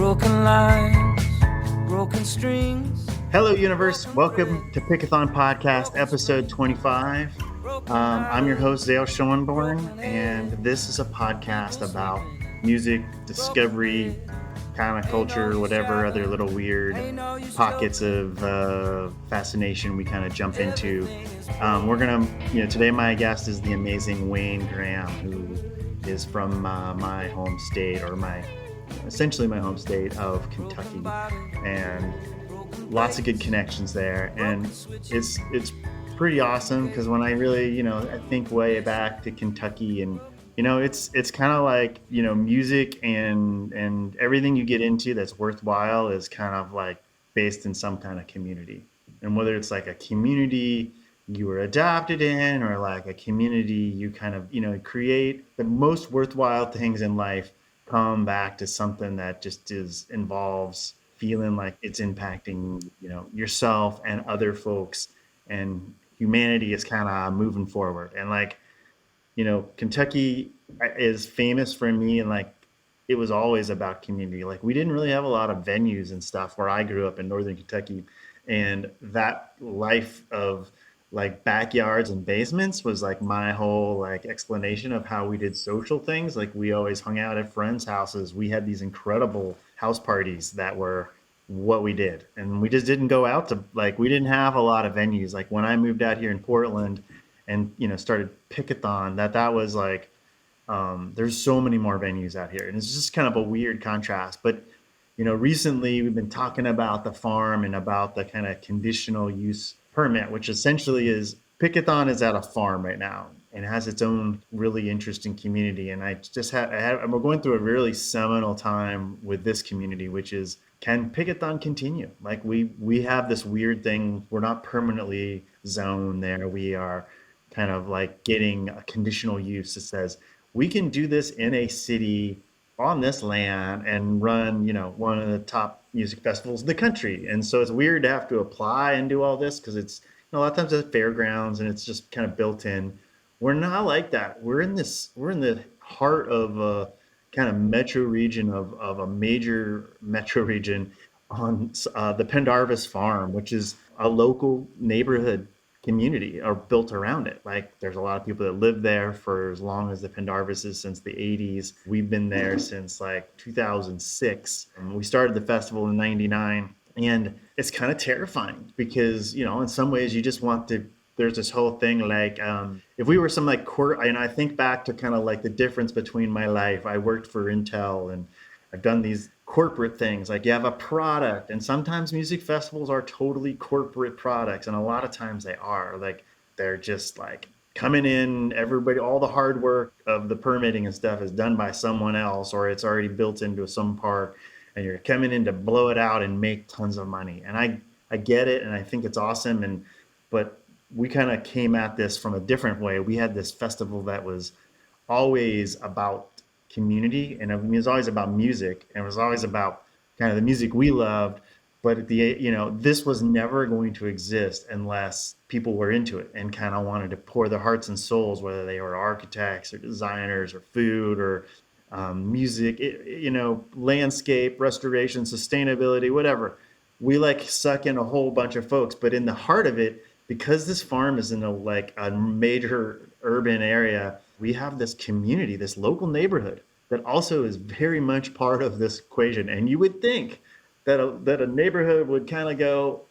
broken lines, broken strings. Hello, universe. Welcome to Pickathon Podcast, episode 25. I'm your host, Zale Schoenborn, and this is a podcast about music, discovery, counterculture, whatever other little weird pockets of fascination we kind of jump into. Today my guest is the amazing Wayne Graham, who is from my home state, or essentially my home state of Kentucky, and lots of good connections there. And it's pretty awesome because when I really, I think way back to Kentucky, and it's kind of like, music and everything you get into that's worthwhile is kind of like based in some kind of community. And whether it's like a community you were adopted in, or like a community you kind of, create, the most worthwhile things in life come back to something that just involves feeling like it's impacting, yourself and other folks, and humanity is kind of moving forward. And like, Kentucky is famous for me, and like, it was always about community. Like, we didn't really have a lot of venues and stuff where I grew up in Northern Kentucky. And that life of like backyards and basements was like my whole like explanation of how we did social things. Like, we always hung out at friends' houses. We had these incredible house parties that were what we did. And we just didn't go out to, like, we didn't have a lot of venues. Like, when I moved out here in Portland and, started Pickathon, that was like, there's so many more venues out here. And it's just kind of a weird contrast. But, recently we've been talking about the farm and about the kind of conditional use permit, which essentially is Pickathon is at a farm right now and it has its own really interesting community. And we're going through a really seminal time with this community, which is, can Pickathon continue? Like, we have this weird thing. We're not permanently zoned there. We are kind of like getting a conditional use that says we can do this in a city on this land and run, one of the top music festivals in the country. And so it's weird to have to apply and do all this because it's, a lot of times it's fairgrounds and it's just kind of built in. We're not like that. We're in the heart of a kind of metro region of a major metro region on the Pendarvis Farm, which is a local neighborhood community are built around it. Like, there's a lot of people that live there for as long as the Pendarvises, since the 80s. We've been there since like 2006. And we started the festival in 99. And it's kind of terrifying because, in some ways you just want to, there's this whole thing like, if we were some like and I think back to kind of like the difference between my life. I worked for Intel and I've done these corporate things. Like, you have a product, and sometimes music festivals are totally corporate products. And a lot of times they are like, they're just like coming in, everybody, all the hard work of the permitting and stuff is done by someone else, or it's already built into some park, and you're coming in to blow it out and make tons of money. And I get it. And I think it's awesome. But we kind of came at this from a different way. We had this festival that was always about community, and it was always about music, and it was always about kind of the music we loved. But this was never going to exist unless people were into it and kind of wanted to pour their hearts and souls, whether they were architects or designers or food or music, landscape, restoration, sustainability, whatever. We like suck in a whole bunch of folks, but in the heart of it, because this farm is in a major urban area, we have this community, this local neighborhood that also is very much part of this equation. And you would think that a neighborhood would kind of go,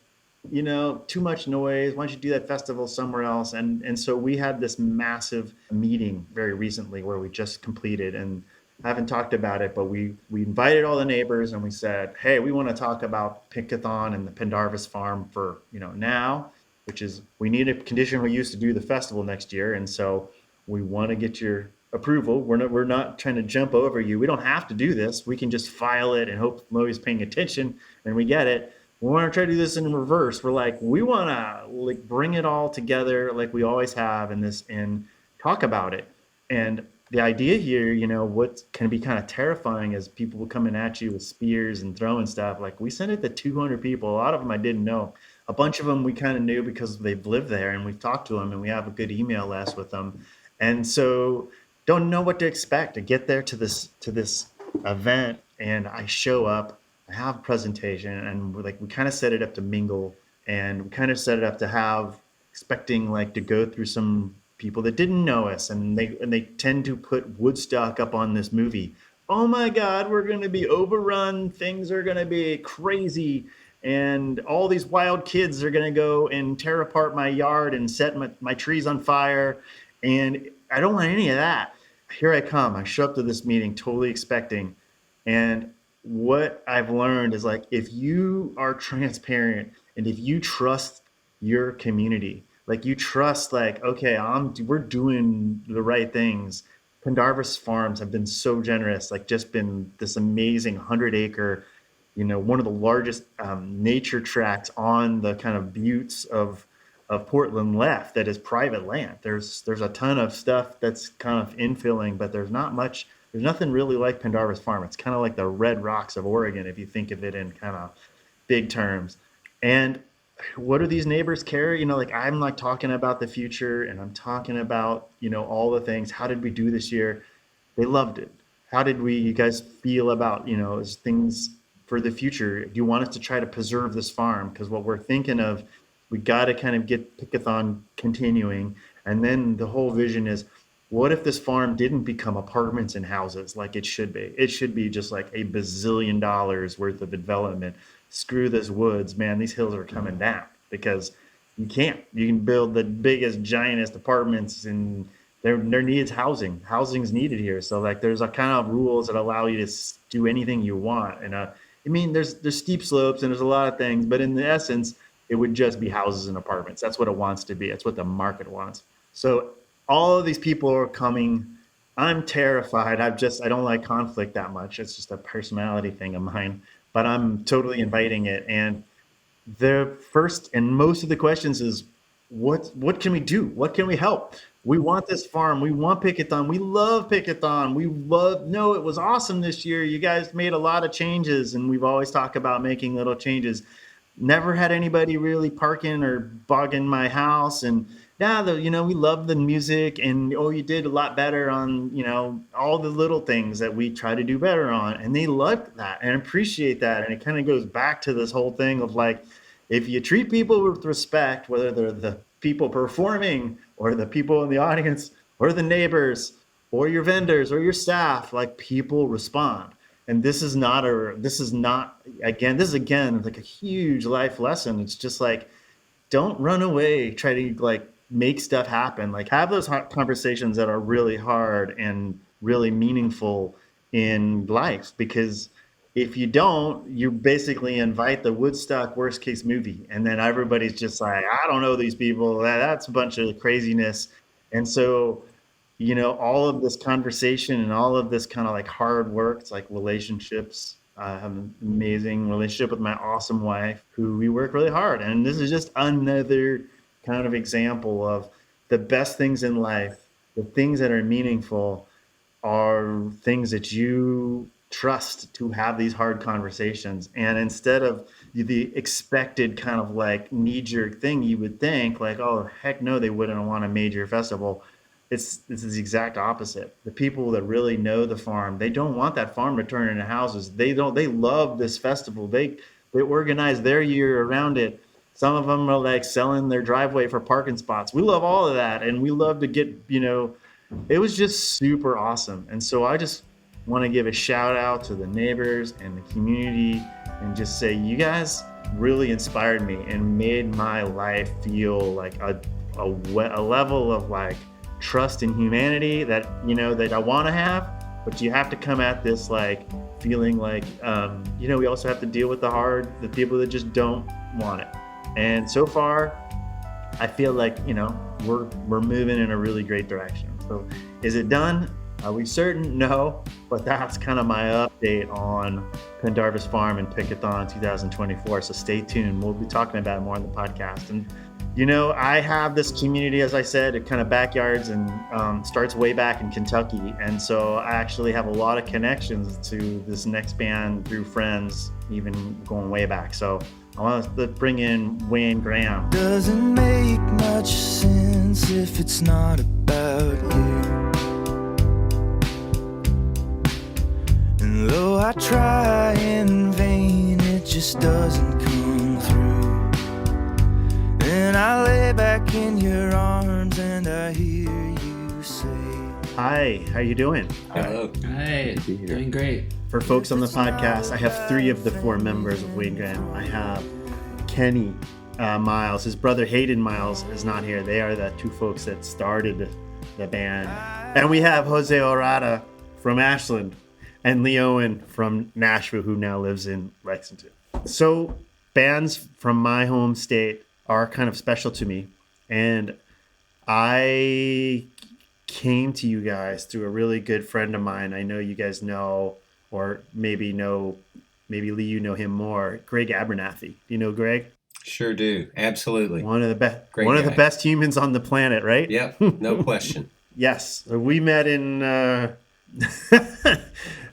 too much noise. Why don't you do that festival somewhere else? And so we had this massive meeting very recently where we just completed, and I haven't talked about it, but we invited all the neighbors and we said, hey, we want to talk about Pickathon and the Pendarvis Farm for, now, which is, we need a conditional use to do the festival next year. And so we want to get your approval. We're not trying to jump over you. We don't have to do this. We can just file it and hope Moe's paying attention and we get it. We want to try to do this in reverse. We're like, we want to bring it all together like we always have in this and talk about it. And the idea here, what can be kind of terrifying is people coming at you with spears and throwing stuff. Like, we sent it to 200 people. A lot of them I didn't know. A bunch of them we kind of knew because they've lived there and we've talked to them and we have a good email list with them. And so don't know what to expect. To get there to this event, and I show up I have a presentation, and we kind of set it up to mingle, and we kind of set it up to have expecting like to go through some people that didn't know us, and they tend to put Woodstock up on this movie. Oh my God, we're going to be overrun. Things are going to be crazy. And all these wild kids are going to go and tear apart my yard and set my trees on fire. And I don't want any of that. Here I come. I show up to this meeting totally expecting. And what I've learned is like, if you are transparent and if you trust your community, like you trust, like, okay, we're doing the right things. Pendarvis Farms have been so generous, like just been this amazing 100-acre, one of the largest nature tracts on the kind of buttes of Portland left that is private land. There's a ton of stuff that's kind of infilling, but there's not much. There's nothing really like Pendarvis Farm. It's kind of like the Red Rocks of Oregon, if you think of it in kind of big terms. And what do these neighbors care? Like I'm like talking about the future, and I'm talking about, all the things. How did we do this year? They loved it. How did you guys feel about, things for the future? Do you want us to try to preserve this farm? Because what we're thinking of, we got to kind of get Pickathon continuing. And then the whole vision is, what if this farm didn't become apartments and houses like it should be? It should be just like $1 bazillion worth of development. Screw this woods, man. These hills are coming down because you can't. You can build the biggest, giantest apartments, and there needs housing. Housing's needed here. So like there's a kind of rules that allow you to do anything you want. And I mean, there's steep slopes and there's a lot of things, but in the essence, it would just be houses and apartments. That's what it wants to be. That's what the market wants. So all of these people are coming. I'm terrified. I don't like conflict that much. It's just a personality thing of mine, but I'm totally inviting it. And the first and most of the questions is, what can we do? What can we help? We want this farm. We want Pickathon. We love Pickathon. It was awesome this year. You guys made a lot of changes, and we've always talked about making little changes. Never had anybody really parking or bogging my house. And yeah, we love the music, and you did a lot better on, all the little things that we try to do better on. And they loved that and appreciate that. And it kind of goes back to this whole thing of like, if you treat people with respect, whether they're the people performing or the people in the audience or the neighbors or your vendors or your staff, like people respond. And this is again like a huge life lesson. It's just like, don't run away, try to like make stuff happen, like have those conversations that are really hard and really meaningful in life, because if you don't, you basically invite the Woodstock worst case movie, and then everybody's just like, I don't know these people, that's a bunch of craziness. And so all of this conversation and all of this kind of like hard work, it's like relationships. I have an amazing relationship with my awesome wife, who we work really hard. And this is just another kind of example of the best things in life. The things that are meaningful are things that you trust to have these hard conversations. And instead of the expected kind of like knee-jerk thing, you would think like, oh, heck no, they wouldn't want a major festival. It's the exact opposite. The people that really know the farm, they don't want that farm to turn into houses. They love this festival. They organize their year around it. Some of them are like selling their driveway for parking spots. We love all of that. And we love to get, it was just super awesome. And so I just want to give a shout out to the neighbors and the community and just say, you guys really inspired me and made my life feel like a level of like trust in humanity that that I want to have. But you have to come at this like feeling like we also have to deal with the people that just don't want it. And so far I feel like we're moving in a really great direction. So is it done? Are we certain? No, but that's kind of my update on Pendarvis Farm and Pickathon 2024. So stay tuned. We'll be talking about it more on the podcast. And I have this community, as I said, it kind of backyards and starts way back in Kentucky. And so I actually have a lot of connections to this next band through friends, even going way back. So I want to bring in Wayne Graham. Doesn't make much sense if it's not about you. And though I try in vain just doesn't come through. Then I lay back in your arms and I hear you say, Hi, how you doing? Hello. Hi, doing great. For folks on the podcast, I have 3 of the 4 members of Wayne Graham. I have Kenny Miles. His brother Hayden Miles is not here. They are the 2 folks that started the band. And we have Jose Orada from Ashland and Lee Owen from Nashville, who now lives in Lexington. So bands from my home state are kind of special to me. And I came to you guys through a really good friend of mine. I know you guys know, or maybe Lee, you know him more. Greg Abernathy. Do you know Greg? Sure do. Absolutely. One of the best. Great One of guy. the best humans on the planet, right? Yep. No question. Yes. We met in.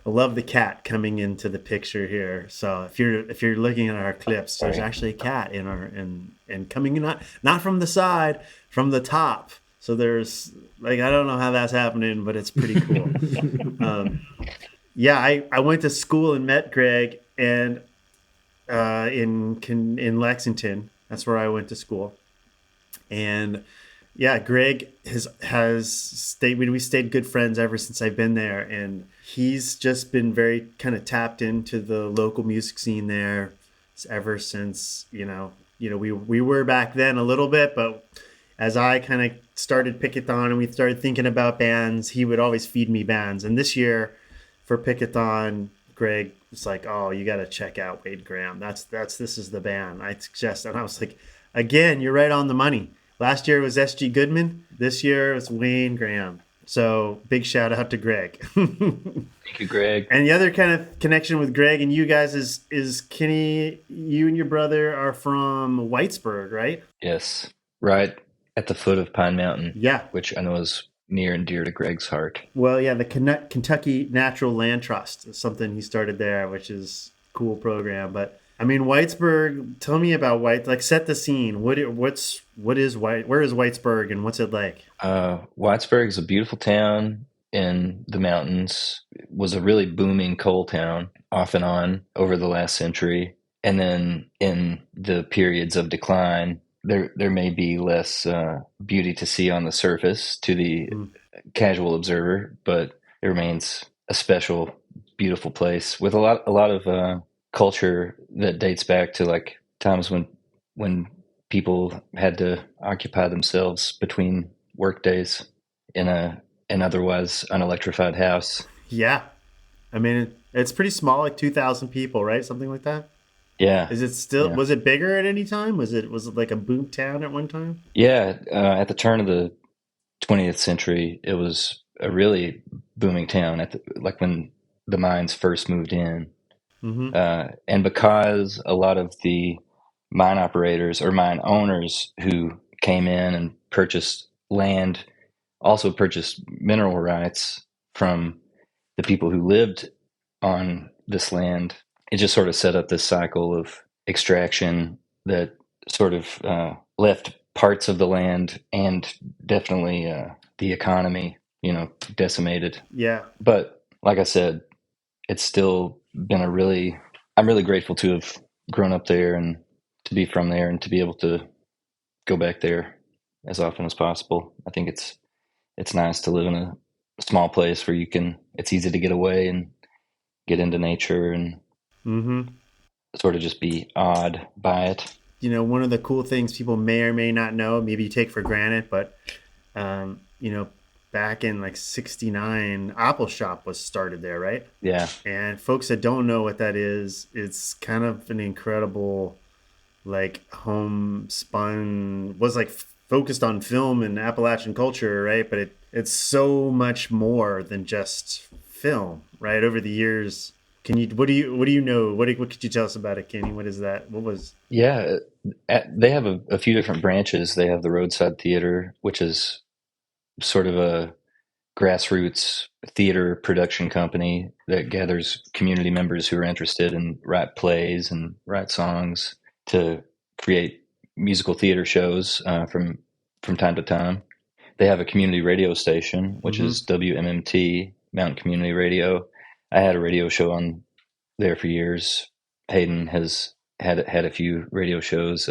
I love the cat coming into the picture here. So if you're looking at our clips, there's actually a cat in our and coming in, not from the side, from the top. So there's I don't know how that's happening, but it's pretty cool. I went to school and met Greg and in Lexington. That's where I went to school. And yeah, Greg has stayed. We stayed good friends ever since I've been there, and he's just been very kind of tapped into the local music scene there ever since. We were back then a little bit, but as I kind of started Pickathon and we started thinking about bands, he would always feed me bands. And this year for Pickathon, Greg was like, "Oh, you got to check out Wade Graham. This is the band I suggest." And I was like, "Again, you're right on the money." Last year it was S.G. Goodman. This year it's Wayne Graham. So big shout out to Greg. Thank you, Greg. And the other kind of connection with Greg and you guys is Kenny, you and your brother are from Whitesburg, right? Yes, right at the foot of Pine Mountain. Yeah. Which I know is near and dear to Greg's heart. Well, yeah, the Kentucky Natural Land Trust is something he started there, which is a cool program. But I mean, Whitesburg, tell me about set the scene. Where is Whitesburg and what's it like? Whitesburg is a beautiful town in the mountains. It was a really booming coal town off and on over the last century. And then in the periods of decline, there may be less beauty to see on the surface to the casual observer, but it remains a special, beautiful place with a lot of culture that dates back to like times when people had to occupy themselves between work days in an otherwise unelectrified house. Yeah. I mean, it's pretty small, like 2,000 people, right? Something like that. Yeah. Is it still, Yeah. Was it bigger at any time? Was it like a boom town at one time? Yeah. At the turn of the 20th century, it was a really booming town like when the mines first moved in. Mm-hmm. And because a lot of the mine operators or mine owners who came in and purchased land also purchased mineral rights from the people who lived on this land, it just sort of set up this cycle of extraction that sort of left parts of the land and definitely the economy, decimated. Yeah. But like I said, it's still been I'm really grateful to have grown up there and to be from there and to be able to go back there as often as possible. I think it's nice to live in a small place where it's easy to get away and get into nature and sort of just be awed by it. One of the cool things people may or may not know, maybe you take for granted, but, back in like 1969, Apple Shop was started there, right? Yeah. And folks that don't know what that is, it's kind of an incredible, like homespun, was like focused on film and Appalachian culture, right? But it's so much more than just film, right? Over the years, what do you know? What could you tell us about it, Kenny? What is that? What was? Yeah, they have a few different branches. They have the Roadside Theater, which is sort of a grassroots theater production company that gathers community members who are interested in write plays and write songs to create musical theater shows from time to time. They have a community radio station, which is WMMT, Mountain Community Radio. I had a radio show on there for years. Hayden has had a few radio shows.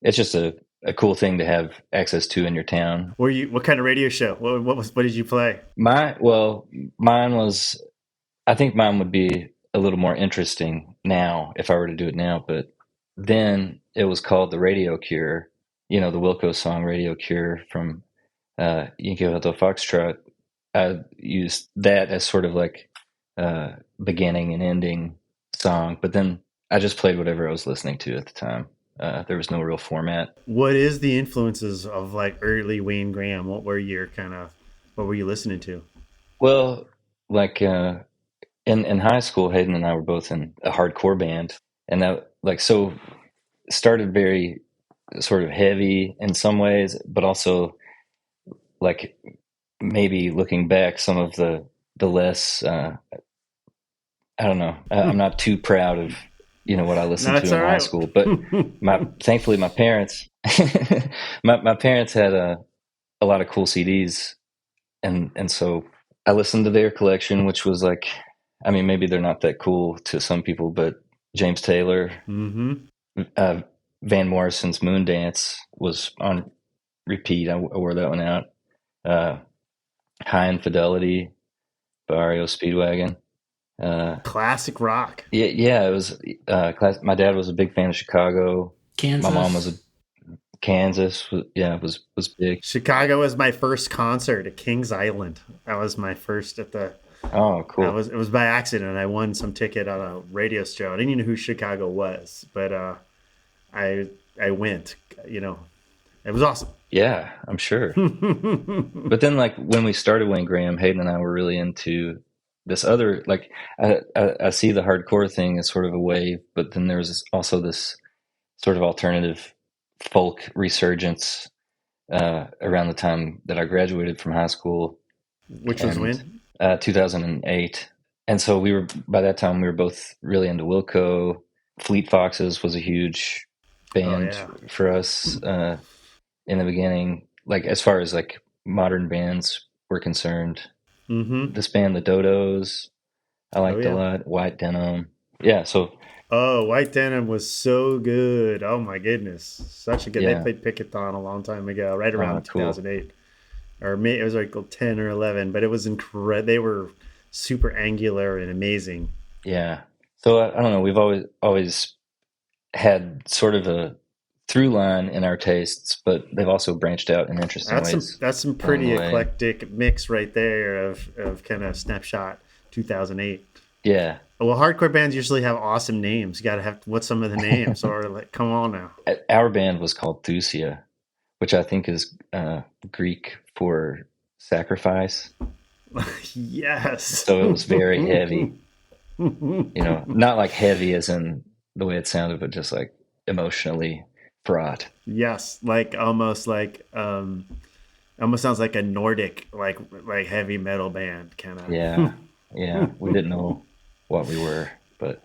It's just a cool thing to have access to in your town. What kind of radio show? What did you play? Mine was, I think mine would be a little more interesting now if I were to do it now, but then it was called the Radio Cure, the Wilco song Radio Cure from Yankee Hotel Foxtrot. I used that as sort of like beginning and ending song, but then I just played whatever I was listening to at the time. There was no real format. What is the influences of like early Wayne Graham? What were you listening to? Well, like in high school, Hayden and I were both in a hardcore band, and that so started very sort of heavy in some ways, but also like maybe looking back, some of the less I don't know. I'm not too proud of what I listened to in high school, but thankfully my parents my parents had a lot of cool CDs, and so I listened to their collection, which was like, I mean, maybe they're not that cool to some people, but James Taylor, Van Morrison's Moondance was on repeat. I wore that one out. High Infidelity by REO Speedwagon. Classic rock. Yeah, it was my dad was a big fan of Chicago. Kansas. My mom was Kansas. Was big. Chicago was my first concert at Kings Island. That was my first at the. Oh, cool. It was by accident. I won some ticket on a radio show. I didn't even know who Chicago was, but I went. It was awesome. Yeah, I'm sure. But then, like, when we started Wayne Graham, Hayden and I were really into this other, like, I see the hardcore thing as sort of a wave, but then there's also this sort of alternative folk resurgence around the time that I graduated from high school. Which was when? 2008. And so by that time, we were both really into Wilco. Fleet Foxes was a huge band for us in the beginning, like as far as like modern bands were concerned. This band, the Dodos, I liked a lot. White Denim. Yeah, so. Oh, White Denim was so good. Oh my goodness. Such a good, they played Pickathon a long time ago, right around 2008. Or maybe it was like 10 or 11, but it was incredible. They were super angular and amazing. Yeah. So I don't know. We've always had sort of a through line in our tastes, but they've also branched out in interesting ways. That's some pretty eclectic mix right there of kind of snapshot 2008. Yeah. Well, hardcore bands usually have awesome names. You got to have what's some of the names, or like, come on now. Our band was called Thusia, which I think is Greek for sacrifice. Yes. So it was very heavy. Not like heavy as in the way it sounded, but just like emotionally fraught. Yes, like almost sounds like a Nordic like heavy metal band kind of. Yeah. We didn't know what we were, but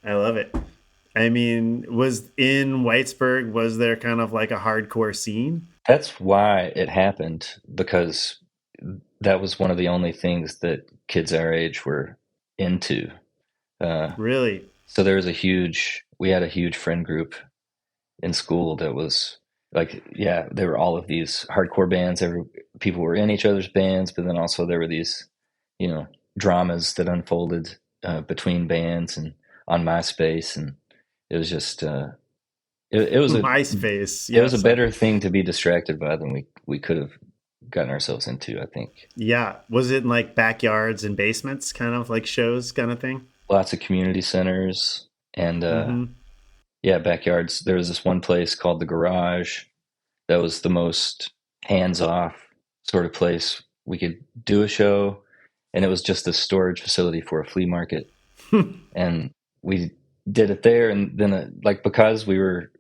I love it. I mean, was in Whitesburg, was there kind of like a hardcore scene? That's why it happened, because that was one of the only things that kids our age were into. Really? So we had a huge friend group in school that was like, there were all of these hardcore bands. People were in each other's bands, but then also there were these, dramas that unfolded between bands and on MySpace, and it was just it was MySpace. It was a better thing to be distracted by than we could have gotten ourselves into, I think. Yeah. Was it in like backyards and basements, kind of like shows kind of thing? Lots of community centers and backyards. There was this one place called the Garage that was the most hands-off sort of place we could do a show, and it was just a storage facility for a flea market. And we did it there, and then because we were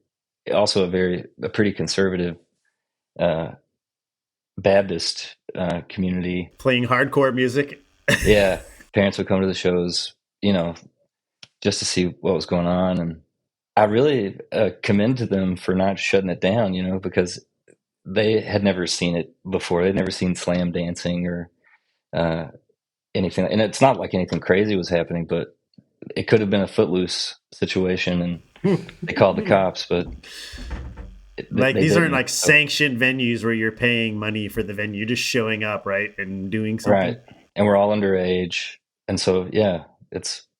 also a pretty conservative Baptist community, playing hardcore music. Yeah, parents would come to the shows, just to see what was going on, and I really commend them for not shutting it down, because they had never seen it before. They'd never seen slam dancing or anything, and it's not like anything crazy was happening, but it could have been a Footloose situation, and they called the cops, but Like, these aren't didn't. like sanctioned venues where you're paying money for the venue, you're just showing up, right, and doing something. Right, and we're all underage, and so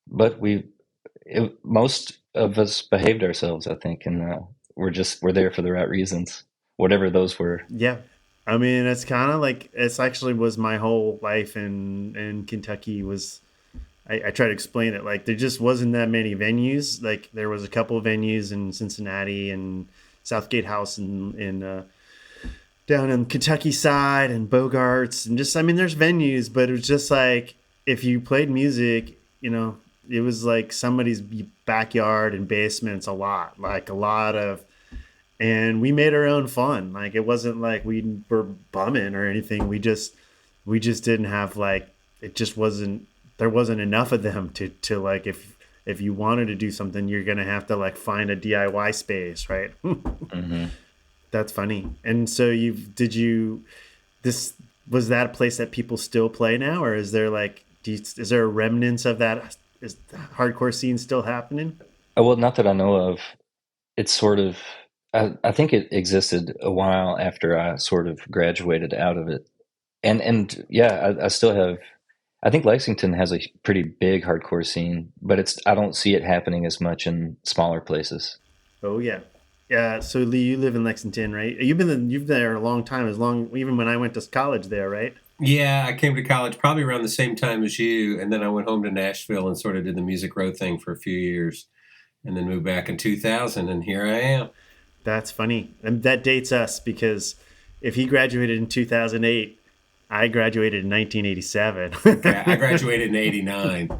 but most of us behaved ourselves, I think, and we're there for the right reasons, whatever those were. Yeah. I mean, it's kind of like, it's actually was my whole life in Kentucky was, I try to explain it. Like, there just wasn't that many venues. Like, there was a couple of venues in Cincinnati and Southgate House in down in Kentucky side and Bogarts, and just, I mean, there's venues, but it was just like, if you played music, it was like somebody's backyard and basements a lot of, and we made our own fun. Like, it wasn't like we were bumming or anything. We just didn't have, like, it just wasn't, there wasn't enough of them to like, if you wanted to do something, you're going to have to like find a DIY space. Right. Mm-hmm. That's funny. And so was that a place that people still play now, or is there like, is there a remnants of that? Is the hardcore scene still happening? Oh, well, not that I know of. It's sort of, I think it existed a while after I sort of graduated out of it. And yeah, I still have, I think Lexington has a pretty big hardcore scene, but I don't see it happening as much in smaller places. Oh yeah. Yeah. So Lee, you live in Lexington, right? You've been there a long time, even when I went to college there, right? Yeah, I came to college probably around the same time as you, and then I went home to Nashville and sort of did the Music Row thing for a few years, and then moved back in 2000, and here I am. That's funny. And that dates us, because if he graduated in 2008, I graduated in 1987. I graduated in 89.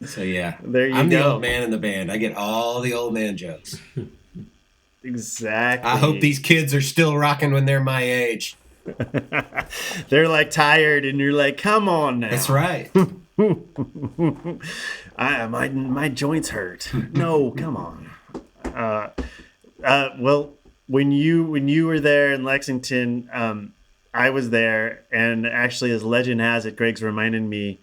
So yeah, I'm the old man in the band. I get all the old man jokes. Exactly. I hope these kids are still rocking when they're my age. They're like tired, and you're like, come on now. That's right. My joints hurt. No, come on. Well, when you were there in Lexington, I was there, and actually, as legend has it, Greg's reminded me,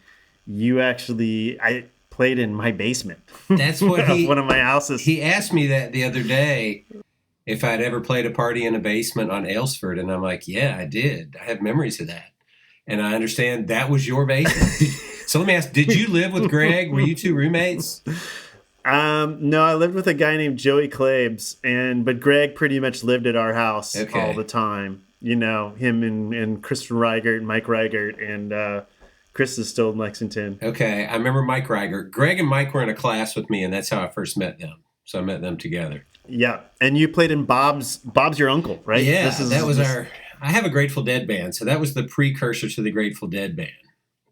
I played in my basement. That's what one of my houses. He asked me that the other day, if I'd ever played a party in a basement on Aylesford, and I'm like, yeah, I did. I have memories of that, and I understand that was your basement. So let me ask: did you live with Greg? Were you two roommates? No, I lived with a guy named Joey Klebs, but Greg pretty much lived at our house all the time. Him and Kristen Reigert, Mike Reigert, and Chris is still in Lexington. Okay, I remember Mike Reigert. Greg and Mike were in a class with me, and that's how I first met them. So I met them together. Yeah, and you played in Bob's your uncle, right? Yeah, I have a Grateful Dead band, so that was the precursor to the Grateful Dead band.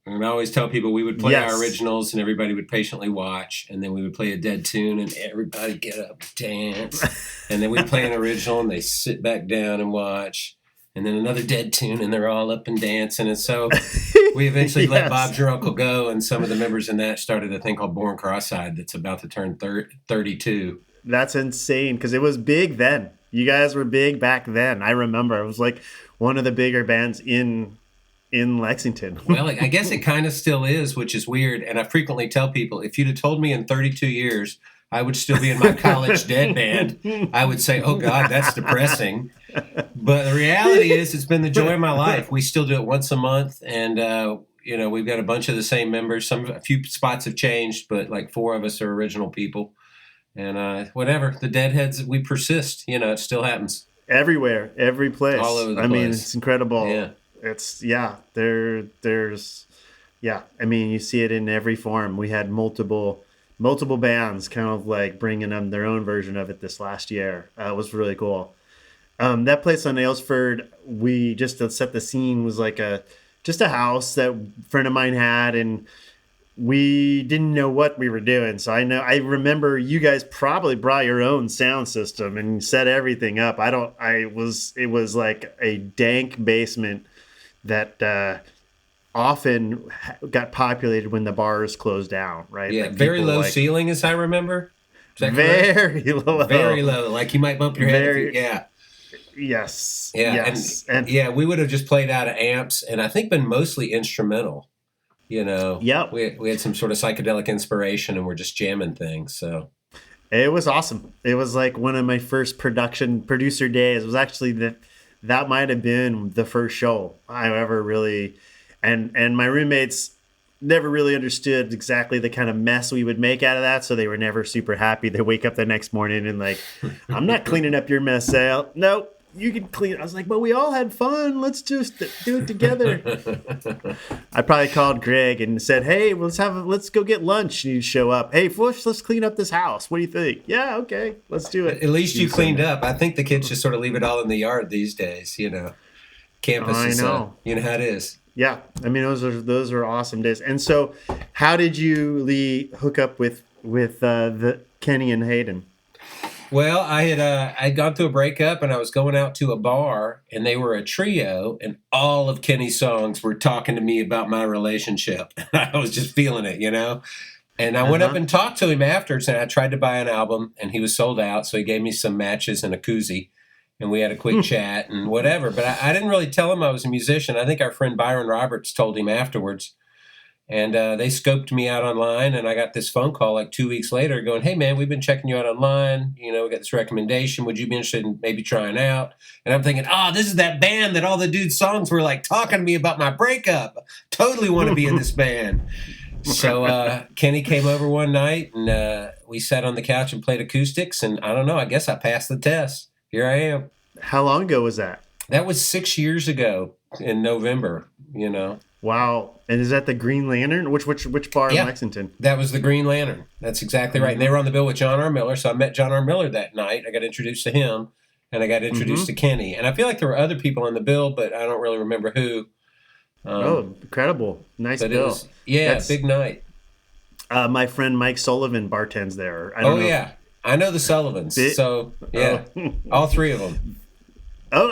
And I always tell people we would play our originals, and everybody would patiently watch, and then we would play a Dead tune, and everybody get up and dance. And then we'd play an original, and they sit back down and watch. And then another Dead tune, and they're all up and dancing. And so we eventually let Bob's Your Uncle go, and some of the members in that started a thing called Born Cross-Eyed that's about to turn 32. That's insane, because it was big then. You guys were big back then. I remember. It was like one of the bigger bands in Lexington. Well, I guess it kind of still is, which is weird. And I frequently tell people, if you'd have told me in 32 years I would still be in my college Dead band, I would say, oh, God, that's depressing. But the reality is it's been the joy of my life. We still do it once a month. And, we've got a bunch of the same members. A few spots have changed, but like 4 of us are original people. And whatever, the Deadheads, we persist. It still happens. Everywhere, every place. All over the place. I mean, it's incredible. Yeah. It's, there's, I mean, you see it in every form. We had multiple bands kind of like bringing them their own version of it this last year. It was really cool. That place on Aylesford, we just to set the scene was like just a house that a friend of mine had, and we didn't know what we were doing. So I remember you guys probably brought your own sound system and set everything up. It was like a dank basement that often got populated when the bars closed down, right? Yeah, like very low ceiling, as I remember. Is that very correct? low. Very low. Like you might bump your head. Yes. Yeah. Yes. And we would have just played out of amps, and I think been mostly instrumental. Yep. We had some sort of psychedelic inspiration and we're just jamming things. So it was awesome. It was like one of my first producer days. It was actually that might have been the first show I ever really, and my roommates never really understood exactly the kind of mess we would make out of that. So they were never super happy. They wake up the next morning and like, I'm not cleaning up your mess, Zale. No, you can clean. I was like, but we all had fun. Let's just do it together. I probably called Greg and said, hey, let's go get lunch. And you show up. Hey, Fush, let's clean up this house. What do you think? Yeah, okay, let's do it. At least you cleaned up. I think the kids just sort of leave it all in the yard these days, Campus is, you know how it is. Yeah, I mean those are awesome days. And so, how did you, Lee, hook up with the Kenny and Hayden? Well, I'd gone through a breakup and I was going out to a bar and they were a trio and all of Kenny's songs were talking to me about my relationship. I was just feeling it, And I went up and talked to him afterwards and I tried to buy an album and he was sold out. So he gave me some matches and a koozie. And we had a quick chat and whatever. But I didn't really tell him I was a musician. I think our friend Byron Roberts told him afterwards. And they scoped me out online. And I got this phone call like 2 weeks later going, hey, man, we've been checking you out online. We got this recommendation. Would you be interested in maybe trying out? And I'm thinking, this is that band that all the dudes' songs were like talking to me about my breakup. Totally want to be in this band. So Kenny came over one night and we sat on the couch and played acoustics. And I don't know, I guess I passed the test. Here I am. How long ago was that? That was 6 years ago in November, Wow. And is that the Green Lantern? Which bar in Lexington? That was the Green Lantern. That's exactly right. And they were on the bill with John R. Miller. So I met John R. Miller that night. I got introduced to him and I got introduced to Kenny. And I feel like there were other people on the bill, but I don't really remember who. Incredible. Nice bill. Big night. My friend Mike Sullivan bartends there. I know the Sullivans. All three of them. Oh,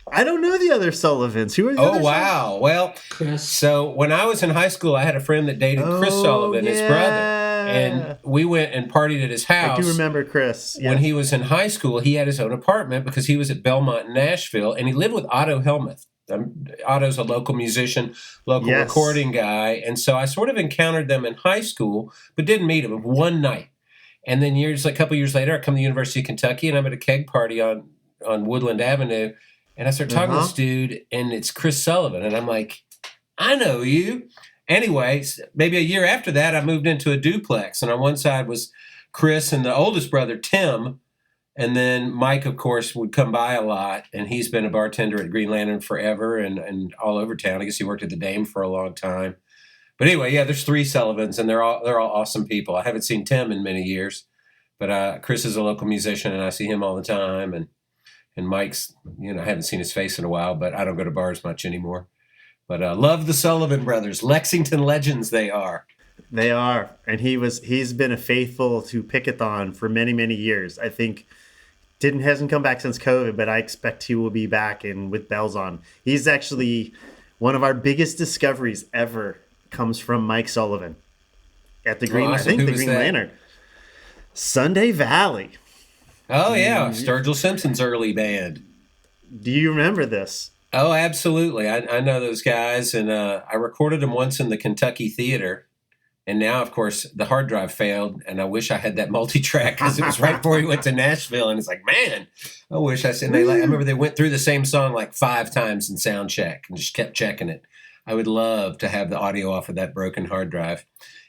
I don't know the other Sullivans. Who are the other wow. Well, so when I was in high school, I had a friend that dated Chris Sullivan, his brother. And we went and partied at his house. I do remember Chris. When he was in high school, he had his own apartment because he was at Belmont in Nashville. And he lived with Otto Helmuth. Otto's a local musician, local recording guy. And so I sort of encountered them in high school, but didn't meet him one night. And then a couple years later, I come to the University of Kentucky, and I'm at a keg party on Woodland Avenue, and I start talking to this dude, and it's Chris Sullivan, and I'm like, I know you. Anyway, maybe a year after that, I moved into a duplex, and on one side was Chris and the oldest brother, Tim, and then Mike, of course, would come by a lot, and he's been a bartender at Green Lantern forever and all over town. I guess he worked at the Dame for a long time. But anyway, there's three Sullivans, and they're all awesome people. I haven't seen Tim in many years, but Chris is a local musician, and I see him all the time. And Mike's, I haven't seen his face in a while, but I don't go to bars much anymore. But love the Sullivan brothers, Lexington legends they are. They are, and he's been a faithful to Pickathon for many, many years. I think hasn't come back since COVID, but I expect he will be back and with bells on. He's actually one of our biggest discoveries ever. Comes from Mike Sullivan at the Green. Awesome. I think the Green Lantern. Sunday Valley. Oh yeah, Sturgill Simpson's early band. Do you remember this? Oh, absolutely. I know those guys, and I recorded them once in the Kentucky Theater. And now, of course, the hard drive failed, and I wish I had that multi-track because it was right before we went to Nashville. And it's like, man, I wish I said. I remember they went through the same song like 5 times in sound check and just kept checking it. I would love to have the audio off of that broken hard drive.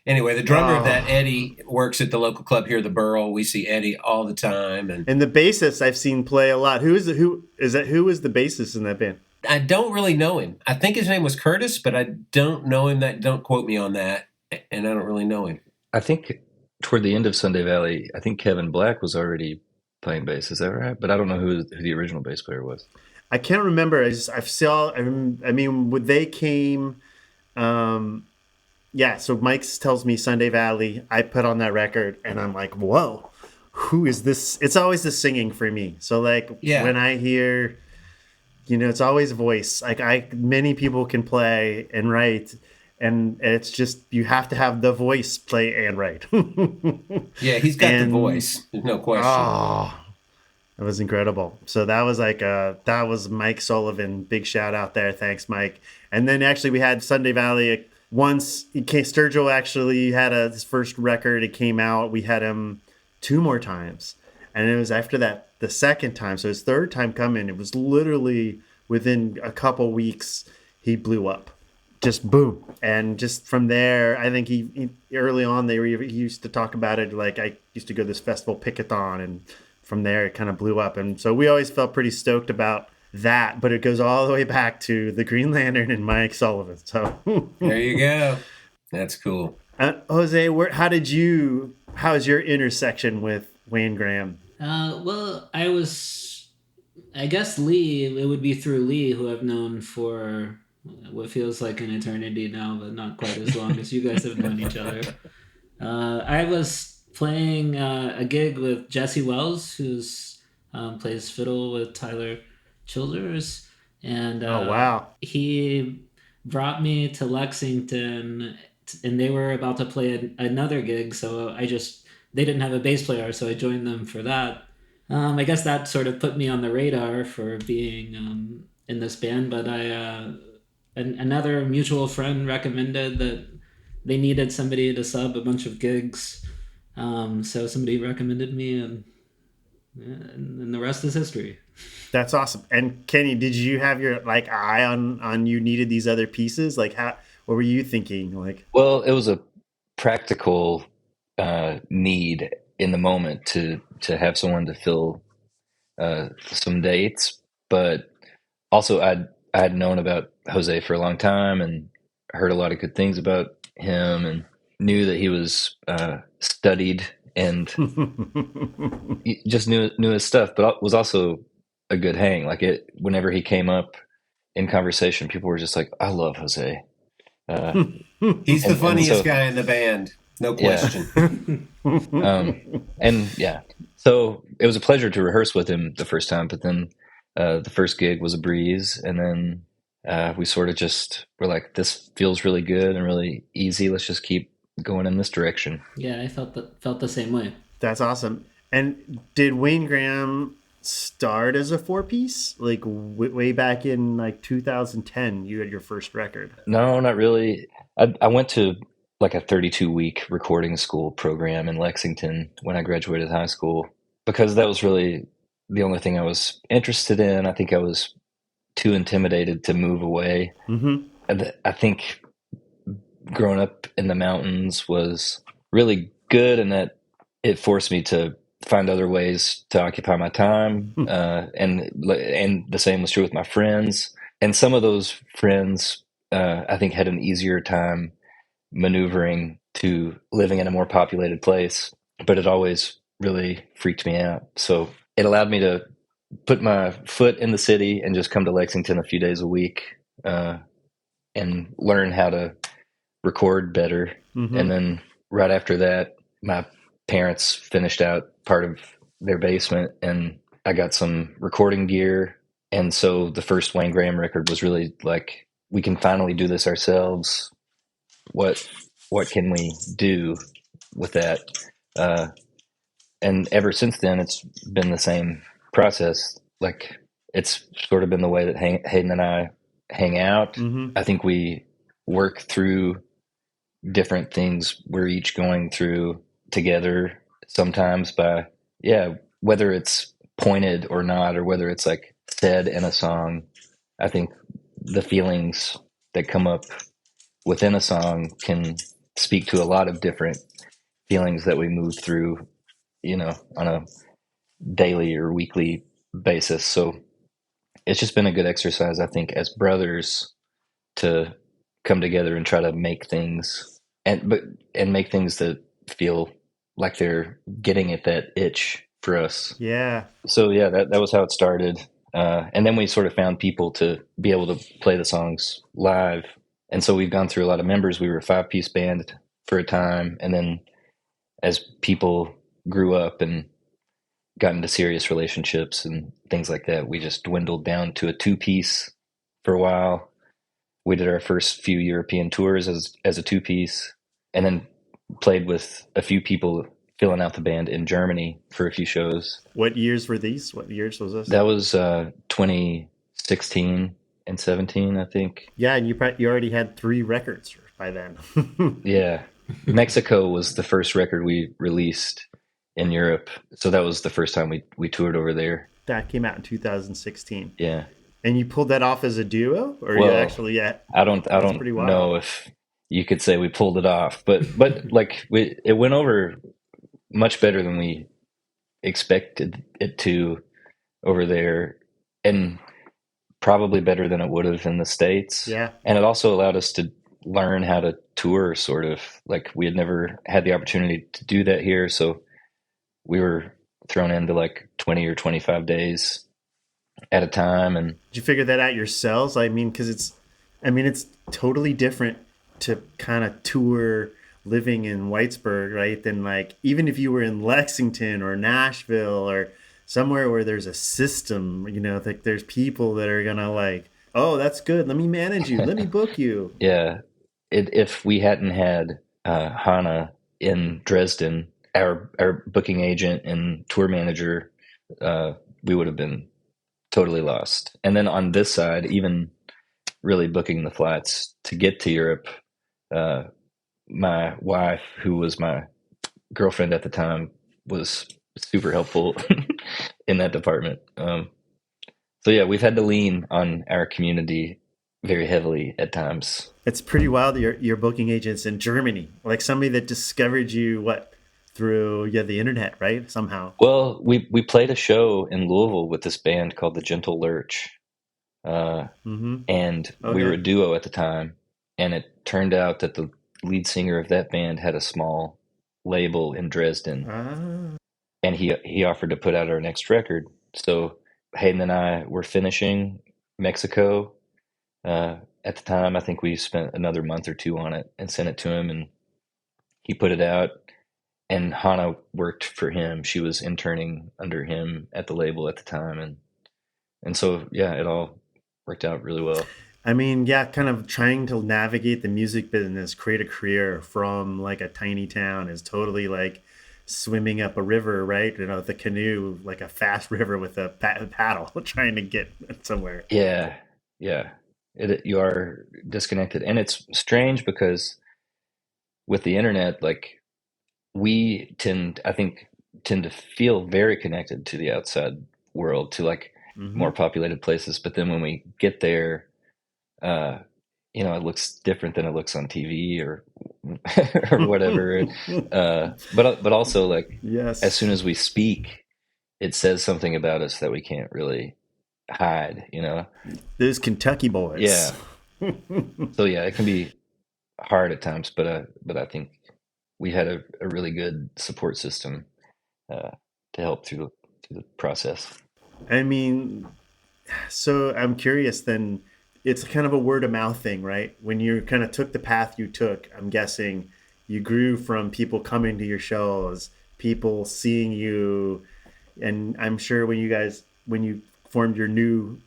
Anyway, the drummer of that, Eddie, works at the local club here, the Burl. We see Eddie all the time, and the bassist I've seen play a lot. Who is the bassist in that band? I don't really know him. I think his name was Curtis, but I don't know him. Don't quote me on that, and I don't really know him. I think toward the end of Sunday Valley, I think Kevin Black was already playing bass. Is that right? But I don't know who the original bass player was. I can't remember. When they came, so Mike tells me Sunday Valley. I put on that record, and I'm like, whoa, who is this? It's always the singing for me. So, when I hear, it's always voice. Many people can play and write, and it's just, you have to have the voice play and write. Yeah, he's got the voice. There's no question. Oh, it was incredible. So that was that was Mike Sullivan. Big shout out there. Thanks, Mike. And then actually we had Sunday Valley once Sturgill actually had his first record, it came out. We had him 2 more times, and it was after that the second time. So his third time coming, it was literally within a couple weeks he blew up, just boom. And just from there, I think he early on he used to talk about it like I used to go to this festival Pickathon, and from there it kind of blew up. And so we always felt pretty stoked about that, but it goes all the way back to the Green Lantern and Mike Sullivan. So there you go. That's cool. Jose, how's your intersection with Wayne Graham? Well, I guess Lee, it would be through Lee, who I've known for what feels like an eternity now, but not quite as long as you guys have known each other. I was playing a gig with Jesse Wells, who's plays fiddle with Tyler Childers, and oh wow, he brought me to Lexington, and they were about to play another gig, so they didn't have a bass player, so I joined them for that. I guess that sort of put me on the radar for being in this band, but another mutual friend recommended that they needed somebody to sub a bunch of gigs, so somebody recommended me, and the rest is history. That's awesome. And Kenny, did you have your eye on you needed these other pieces? What were you thinking? Well, it was a practical need in the moment to have someone to fill some dates, but also I had known about Jose for a long time and heard a lot of good things about him and knew that he was studied and just knew his stuff, but was also a good hang. Whenever he came up in conversation, people were just like, I love Jose. He's the funniest guy in the band. No question. Yeah. So it was a pleasure to rehearse with him the first time, but then the first gig was a breeze. And then we sort of just were like, this feels really good and really easy. Let's just keep going in this direction. Yeah, I felt the same way. That's awesome. And did Wayne Graham start as a 4-piece? Way back in 2010, you had your first record? No, not really. I went to a 32-week recording school program in Lexington when I graduated high school, because that was really the only thing I was interested in. I think I was too intimidated to move away. Mm-hmm. I think growing up in the mountains was really good in that it forced me to find other ways to occupy my time. And the same was true with my friends. And some of those friends, I think, had an easier time maneuvering to living in a more populated place, but it always really freaked me out. So it allowed me to put my foot in the city and just come to Lexington a few days a week and learn how to record better. Mm-hmm. And then right after that, my parents finished out part of their basement and I got some recording gear. And so the first Wayne Graham record was really we can finally do this ourselves. What can we do with that? And ever since then, it's been the same process. It's sort of been the way that Hayden and I hang out. Mm-hmm. I think we work through different things we're each going through together, sometimes whether it's pointed or not, or whether it's said in a song. I think the feelings that come up within a song can speak to a lot of different feelings that we move through, on a daily or weekly basis. So it's just been a good exercise, I think, as brothers to come together and try to make things and make things that feel like they're getting at that itch for us. Yeah. So yeah, that was how it started. And then we sort of found people to be able to play the songs live. And so we've gone through a lot of members. We were a 5-piece band for a time. And then as people grew up and got into serious relationships and things like that, we just dwindled down to a 2-piece for a while. We did our first few European tours as a 2-piece, and then played with a few people filling out the band in Germany for a few shows. What years were these? What years was this? That was 2016. 17, I think. Yeah, and you already had 3 records by then. Yeah. Mexico was the first record we released in Europe. So that was the first time we toured over there. That came out in 2016. Yeah. And you pulled that off as a duo, or Well, you actually? Yeah, I don't pretty wild. know if you could say we pulled it off, but like it went over much better than we expected it to over there, and probably better than it would have in the States. Yeah. And it also allowed us to learn how to tour, sort of. Like, we had never had the opportunity to do that here, so we were thrown into like 20 or 25 days at a time. And did you figure that out yourselves? I mean, because it's totally different to kind of tour living in Whitesburg, right? Than like, even if you were in Lexington or Nashville or somewhere where there's a system, like there's people that are gonna like, oh, that's good, let me manage you, let me book you. Yeah. If we hadn't had Hannah in Dresden, our booking agent and tour manager, we would have been totally lost. And then on this side, even really booking the flights to get to Europe, my wife, who was my girlfriend at the time, was super helpful in that department. So yeah, we've had to lean on our community very heavily at times. It's pretty wild. Your booking agents in Germany, like somebody that discovered you through the internet, right? Somehow. Well, we played a show in Louisville with this band called the Gentle Lurch, and we were a duo at the time. And it turned out that the lead singer of that band had a small label in Dresden, and he offered to put out our next record. So Hayden and I were finishing Mexico at the time. I think we spent another month or 2 on it and sent it to him, and he put it out. And Hannah worked for him. She was interning under him at the label at the time, and so yeah, it all worked out really well. I mean, yeah, kind of trying to navigate the music business, create a career from like a tiny town is totally like swimming up a river, right? The canoe, like a fast river with a paddle, trying to get somewhere. Yeah. You are disconnected, and it's strange because with the internet, like, we tend to feel very connected to the outside world, to like more populated places. But then when we get there, it looks different than it looks on TV or whatever. But also, like, yes, as soon as we speak, it says something about us that we can't really hide. Those Kentucky boys. Yeah. So yeah, it can be hard at times, but I think we had a really good support system to help through the process. I mean, so I'm curious then, it's kind of a word of mouth thing, right? When you kind of took the path you took, I'm guessing you grew from people coming to your shows, people seeing you. And I'm sure when you formed your new,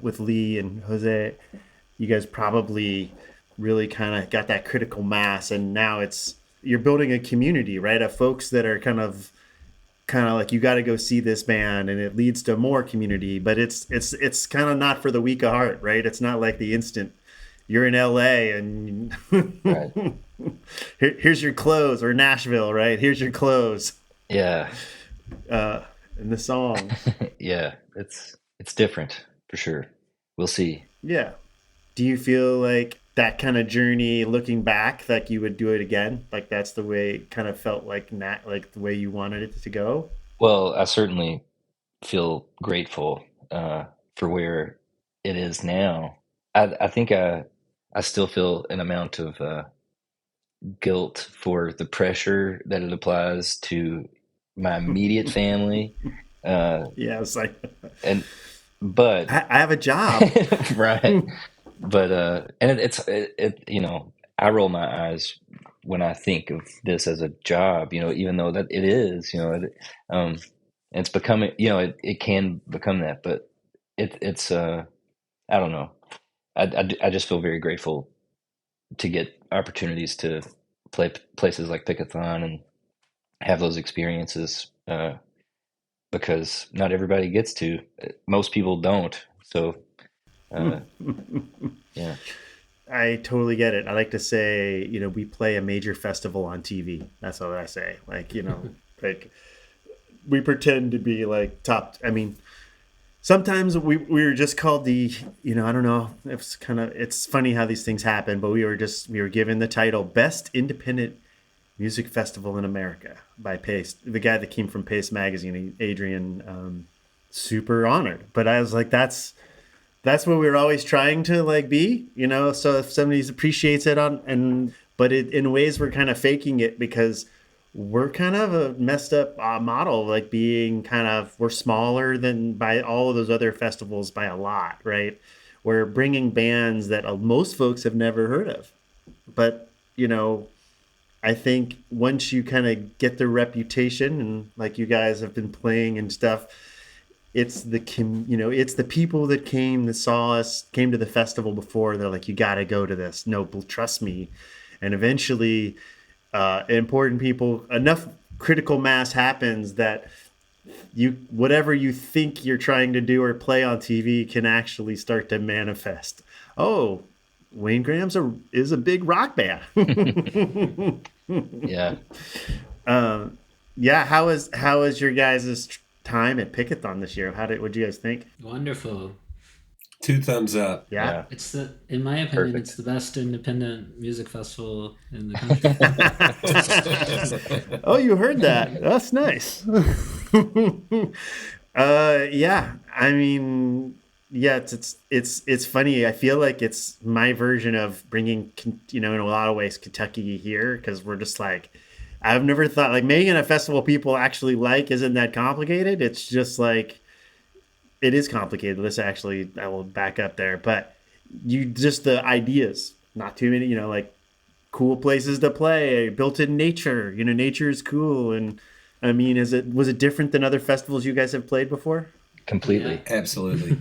with Lee and Jose, you guys probably really kind of got that critical mass. And now you're building a community, right? Of folks that are kind of like, you got to go see this band, and it leads to more community. But it's kind of not for the weak of heart, right? It's not like the instant you're in LA and right. Here's your clothes, or Nashville, right? Here's your clothes. Yeah. In the song. Yeah, it's different for sure. We'll see. Yeah. Do you feel like that kind of journey, looking back, like you would do it again? Like that's the way it kind of felt like the way you wanted it to go? Well, I certainly feel grateful for where it is now. I think I still feel an amount of guilt for the pressure that it applies to my immediate family. Yeah, it's like, but I have a job. Right. But and it's I roll my eyes when I think of this as a job, even though that it is, it's becoming, it can become that, but it's I don't know. I just feel very grateful to get opportunities to play places like Pickathon and have those experiences, because not everybody gets to. Most people don't. So Yeah. I totally get it. I like to say, we play a major festival on TV. That's what I say. Like, like we pretend to be like top. I mean, sometimes we were just called the, I don't know. It's funny how these things happen, but we were given the title Best Independent Music Festival in America by Pace. The guy that came from Pace Magazine, Adrian, super honored. But I was like, that's what we were always trying to like be, so if somebody appreciates it but in ways we're kind of faking it because we're kind of a messed up model, like being we're smaller than by all of those other festivals by a lot, right? We're bringing bands that most folks have never heard of. But, I think once you kind of get the reputation and like you guys have been playing and stuff, it's the people that saw us, came to the festival before. They're like, you got to go to this. No, trust me. And eventually, important people, enough critical mass happens that whatever you think you're trying to do or play on TV can actually start to manifest. Oh, Wayne Graham's is a big rock band. Yeah. Yeah. How is your guys' time at Pickathon this year? What do you guys think? Wonderful. 2 thumbs up. Yeah. It's in my opinion, Perfect. It's the best independent music festival in the country. Oh, you heard that. That's nice. Yeah. I mean, yeah, it's funny. I feel like it's my version of bringing, in a lot of ways, Kentucky here, because we're just like, I've never thought like making a festival people actually like isn't that complicated. It's just like, it is complicated. I will back up there, but the ideas, not too many, like cool places to play, built in nature, nature is cool. And I mean, was it different than other festivals you guys have played before? Completely. Yeah, absolutely.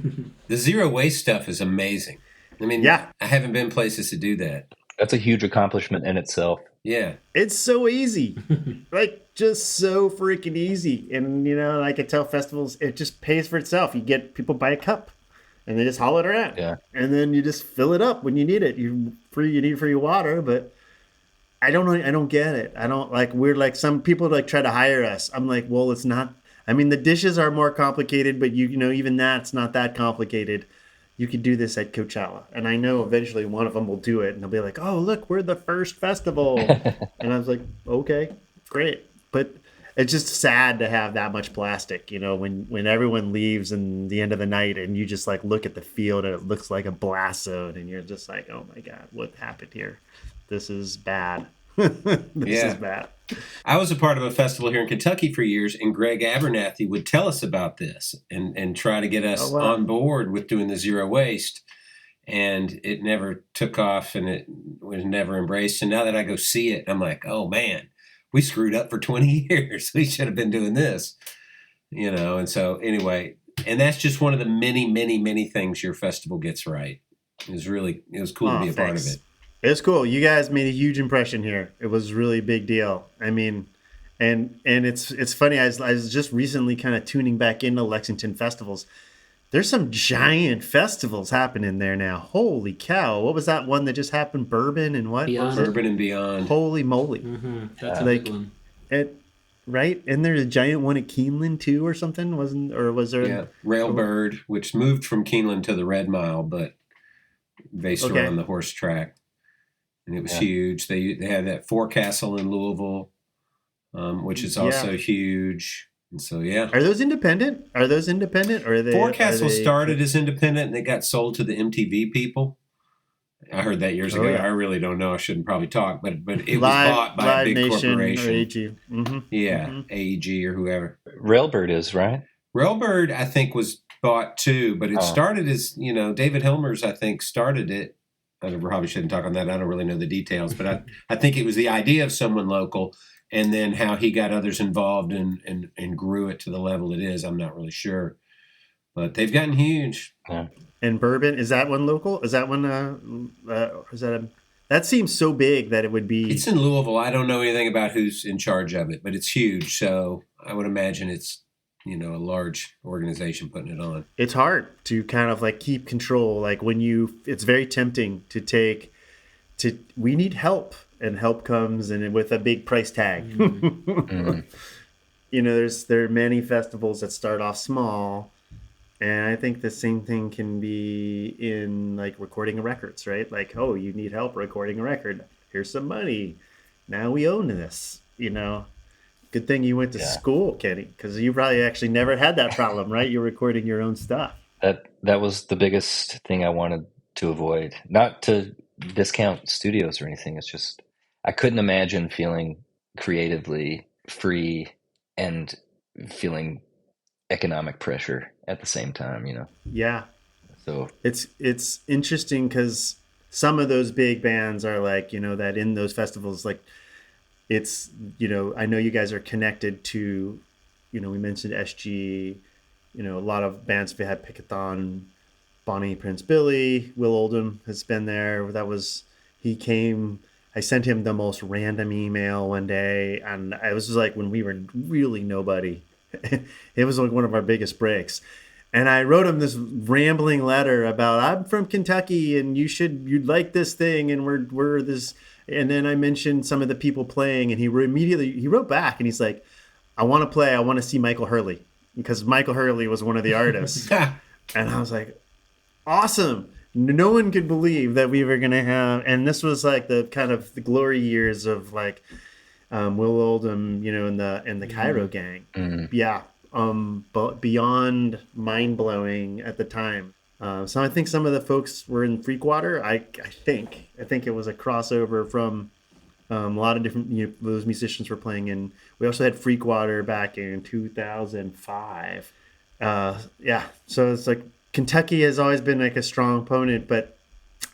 The zero waste stuff is amazing. I mean, I haven't been places to do that. That's a huge accomplishment in itself. Yeah. It's so easy. Like, just so freaking easy. And, like I tell festivals, it just pays for itself. You get people buy a cup and they just haul it around. Yeah. And then you just fill it up when you need it. You need free water, but I don't know. I don't get it. I don't like, we're like, some people like try to hire us. I'm like, well, it's not. I mean, the dishes are more complicated, but even that's not that complicated. You could do this at Coachella. And I know eventually one of them will do it and they'll be like, oh, look, we're the first festival. And I was like, okay, great. But it's just sad to have that much plastic, when everyone leaves in the end of the night and you just like look at the field and it looks like a blast zone and you're just like, oh my God, what happened here? This is bad. This is bad. I was a part of a festival here in Kentucky for years, and Greg Abernathy would tell us about this and try to get us on board with doing the zero waste. And it never took off and it was never embraced. And now that I go see it, I'm like, oh man, we screwed up for 20 years. We should have been doing this, And so anyway, and that's just one of the many, many, many things your festival gets right. It was cool to be a part of it. It's cool. You guys made a huge impression here. It was really a big deal. I mean, and it's funny. I was just recently kind of tuning back into Lexington festivals. There's some giant festivals happening there now. Holy cow! What was that one that just happened? Bourbon and what? Bourbon and Beyond. Holy moly! Mm-hmm. That's a big one. Right, and there's a giant one at Keeneland too, or something. Was there? Yeah, Railbird, which moved from Keeneland to the Red Mile, but based around the horse track. And it was huge. They had that Forecastle in Louisville, which is also huge. And so, Are those independent? Or are they? Forecastle started as independent and they got sold to the MTV people. I heard that years ago. Yeah. I really don't know. I shouldn't probably talk, but it was bought by a big Nation corporation. Or AEG. Mm-hmm. Yeah, Mm-hmm. AEG or whoever. Railbird is, right? Railbird, I think, was bought too, but it started as, David Helmers, I think, started it. I probably shouldn't talk on that. I don't really know the details, but I think it was the idea of someone local and then how he got others involved and grew it to the level it is. I'm not really sure, but they've gotten huge. Yeah. And Bourbon, is that one local? Is that one, that seems so big that it would be. It's in Louisville. I don't know anything about who's in charge of it, but it's huge. So I would imagine it's a large organization putting it on. It's hard to kind of like keep control. Like it's very tempting we need help, and help comes and with a big price tag. Mm-hmm. There are many festivals that start off small, and I think the same thing can be in like recording records, right? Like, oh, you need help recording a record. Here's some money. Now we own this, Good thing you went to school, Kenny, because you probably actually never had that problem, right? You're recording your own stuff. That was the biggest thing I wanted to avoid. Not to discount studios or anything. It's just I couldn't imagine feeling creatively free and feeling economic pressure at the same time, Yeah. So it's interesting because some of those big bands are like, that in those festivals, like it's, I know you guys are connected to, we mentioned SG, a lot of bands have had Pickathon, Bonnie Prince Billy, Will Oldham has been there. He came, I sent him the most random email one day, and it was like when we were really nobody. It was like one of our biggest breaks. And I wrote him this rambling letter about, I'm from Kentucky and you'd like this thing. And we're this. And then I mentioned some of the people playing, and he wrote back and he's like, I want to play. I want to see Michael Hurley, because Michael Hurley was one of the artists. And I was like, awesome. No one could believe that we were going to have, and this was like the kind of the glory years of like Will Oldham, in the Cairo gang. mm-hmm. Yeah. But beyond mind blowing at the time. So I think some of the folks were in Freakwater. I think it was a crossover from a lot of different, those musicians were playing in. We also had Freakwater back in 2005. Yeah. So it's like Kentucky has always been like a strong opponent, but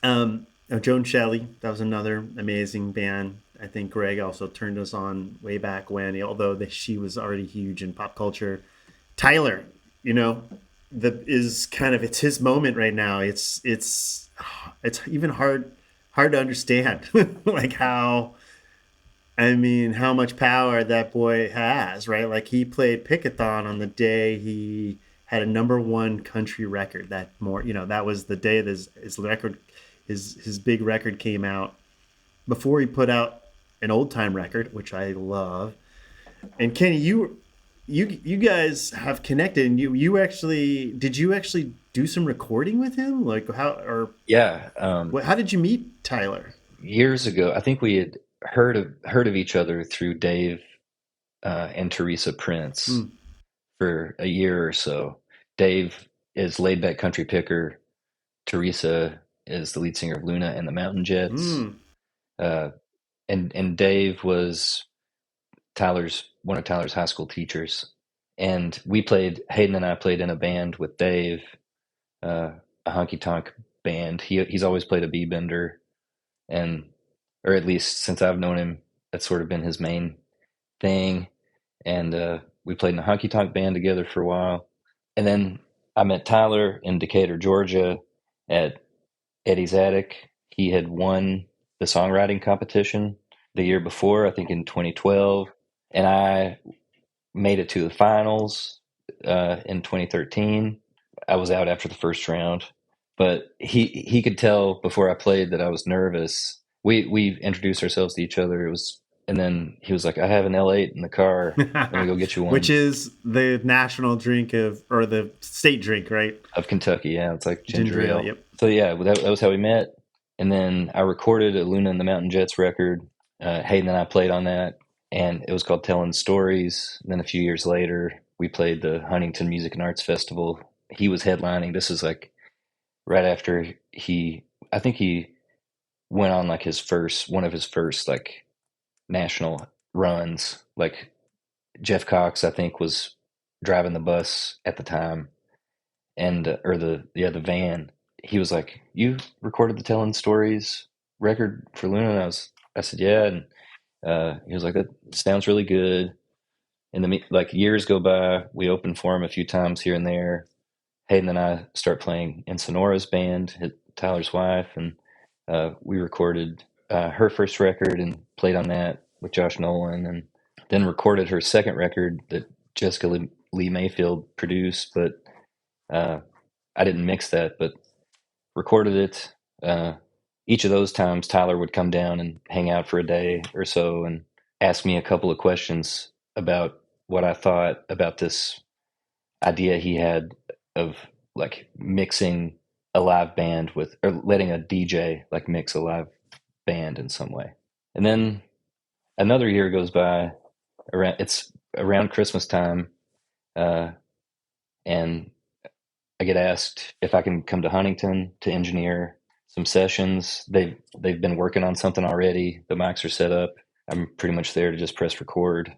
Joan Shelley, that was another amazing band. I think Greg also turned us on way back when, although she was already huge in pop culture. Tyler, it's his moment right now. It's even hard to understand, like how much power that boy has, right? Like he played Pickathon on the day he had a #1 country record. That was the day that his record, his big record came out, before he put out an old time record, which I love. And Kenny, you guys have connected, and did you actually do some recording with him? Like how did you meet Tyler? Years ago, I think we had heard of each other through Dave and Teresa Prince for a year or so. Dave is Laid Back Country Picker. Teresa is the lead singer of Luna and the Mountain Jets. And Dave was one of Tyler's high school teachers. And Hayden and I played in a band with Dave, a honky tonk band. He's always played a B-bender, or at least since I've known him, that's sort of been his main thing. And we played in a honky tonk band together for a while. And then I met Tyler in Decatur, Georgia at Eddie's Attic. He had won the songwriting competition the year before, I think in 2012. And I made it to the finals in 2013. I was out after the first round, but he could tell before I played that I was nervous. We introduced ourselves to each other. And then he was like, I have an L8 in the car. Let me go get you one. Which is the national drink or the state drink, right? Of Kentucky, yeah. It's like ginger ale. Yep. So yeah, that was how we met. And then I recorded a Luna and the Mountain Jets record. Hayden and I played on that, and it was called Telling Stories. And then a few years later, we played the Huntington Music and Arts Festival. He was headlining. This is like right after I think he went on like one of his first like national runs. Like Jeff Cox, I think, was driving the bus at the time, and or the van. He was like, "You recorded the Telling Stories record for Luna?" And I said, "Yeah." And he was like, "That sounds really good." And then like years go by, we opened for him a few times here and there. Hayden and I start playing in Sonora's band, Tyler's wife, and we recorded her first record and played on that with Josh Nolan, and then recorded her second record that Jessica Lee Mayfield produced, but I didn't mix that, but recorded it. Each of those times, Tyler would come down and hang out for a day or so and ask me a couple of questions about what I thought about this idea he had of like mixing a live band with, or letting a DJ like mix a live band in some way. And then another year goes by. It's around Christmas time, and I get asked if I can come to Huntington to engineer some sessions. They've been working on something already. The mics are set up. I'm pretty much there to just press record.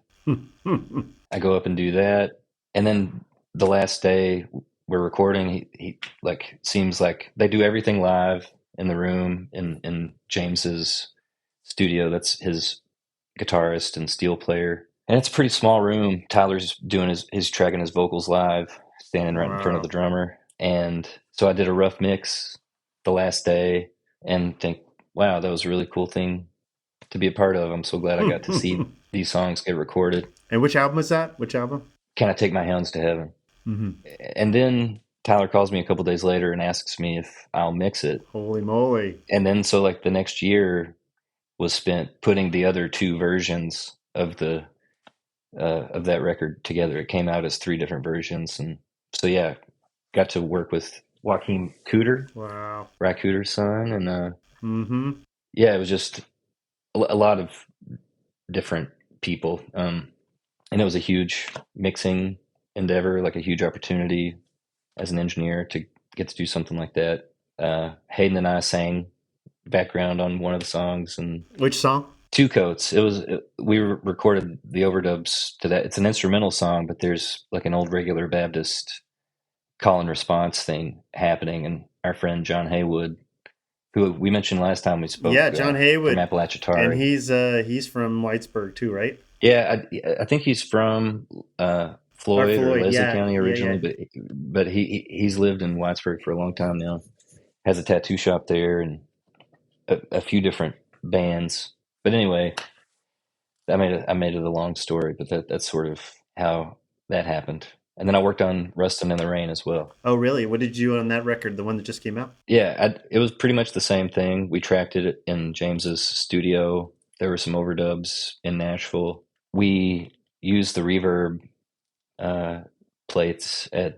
I go up and do that, and then the last day we're recording, he like seems like they do everything live in the room in James's studio. That's his guitarist and steel player, and it's a pretty small room. Tyler's doing his tracking his vocals live, standing right in front of the drummer. And so I did a rough mix the last day and think, wow, that was a really cool thing to be a part of. I'm so glad I got to see these songs get recorded. And which album was that? Which album? Can I Take My Hounds to Heaven? Mm-hmm. And then Tyler calls me a couple days later and asks me if I'll mix it. Holy moly. And then so like the next year was spent putting the other two versions of that record together. It came out as 3 different versions. And so, yeah, got to work with Joaquin Cooter. Wow. Ry Cooter's son. And yeah, it was just a lot of different people. And it was a huge mixing endeavor, like a huge opportunity as an engineer to get to do something like that. Hayden and I sang background on one of the songs. And which song? Two Coats. We recorded the overdubs to that. It's an instrumental song, but there's like an old regular Baptist call and response thing happening. And our friend John Haywood, who we mentioned last time we spoke, John Haywood from Appalachia, and he's from Whitesburg too, right? Yeah, I think he's from Floyd or Leslie County originally, but he's lived in Whitesburg for a long time now. Has a tattoo shop there and a few different bands. But anyway, I made it a long story, but that's sort of how that happened. And then I worked on Rustin' in the Rain as well. Oh, really? What did you do on that record, the one that just came out? Yeah, it was pretty much the same thing. We tracked it in James's studio. There were some overdubs in Nashville. We used the reverb plates at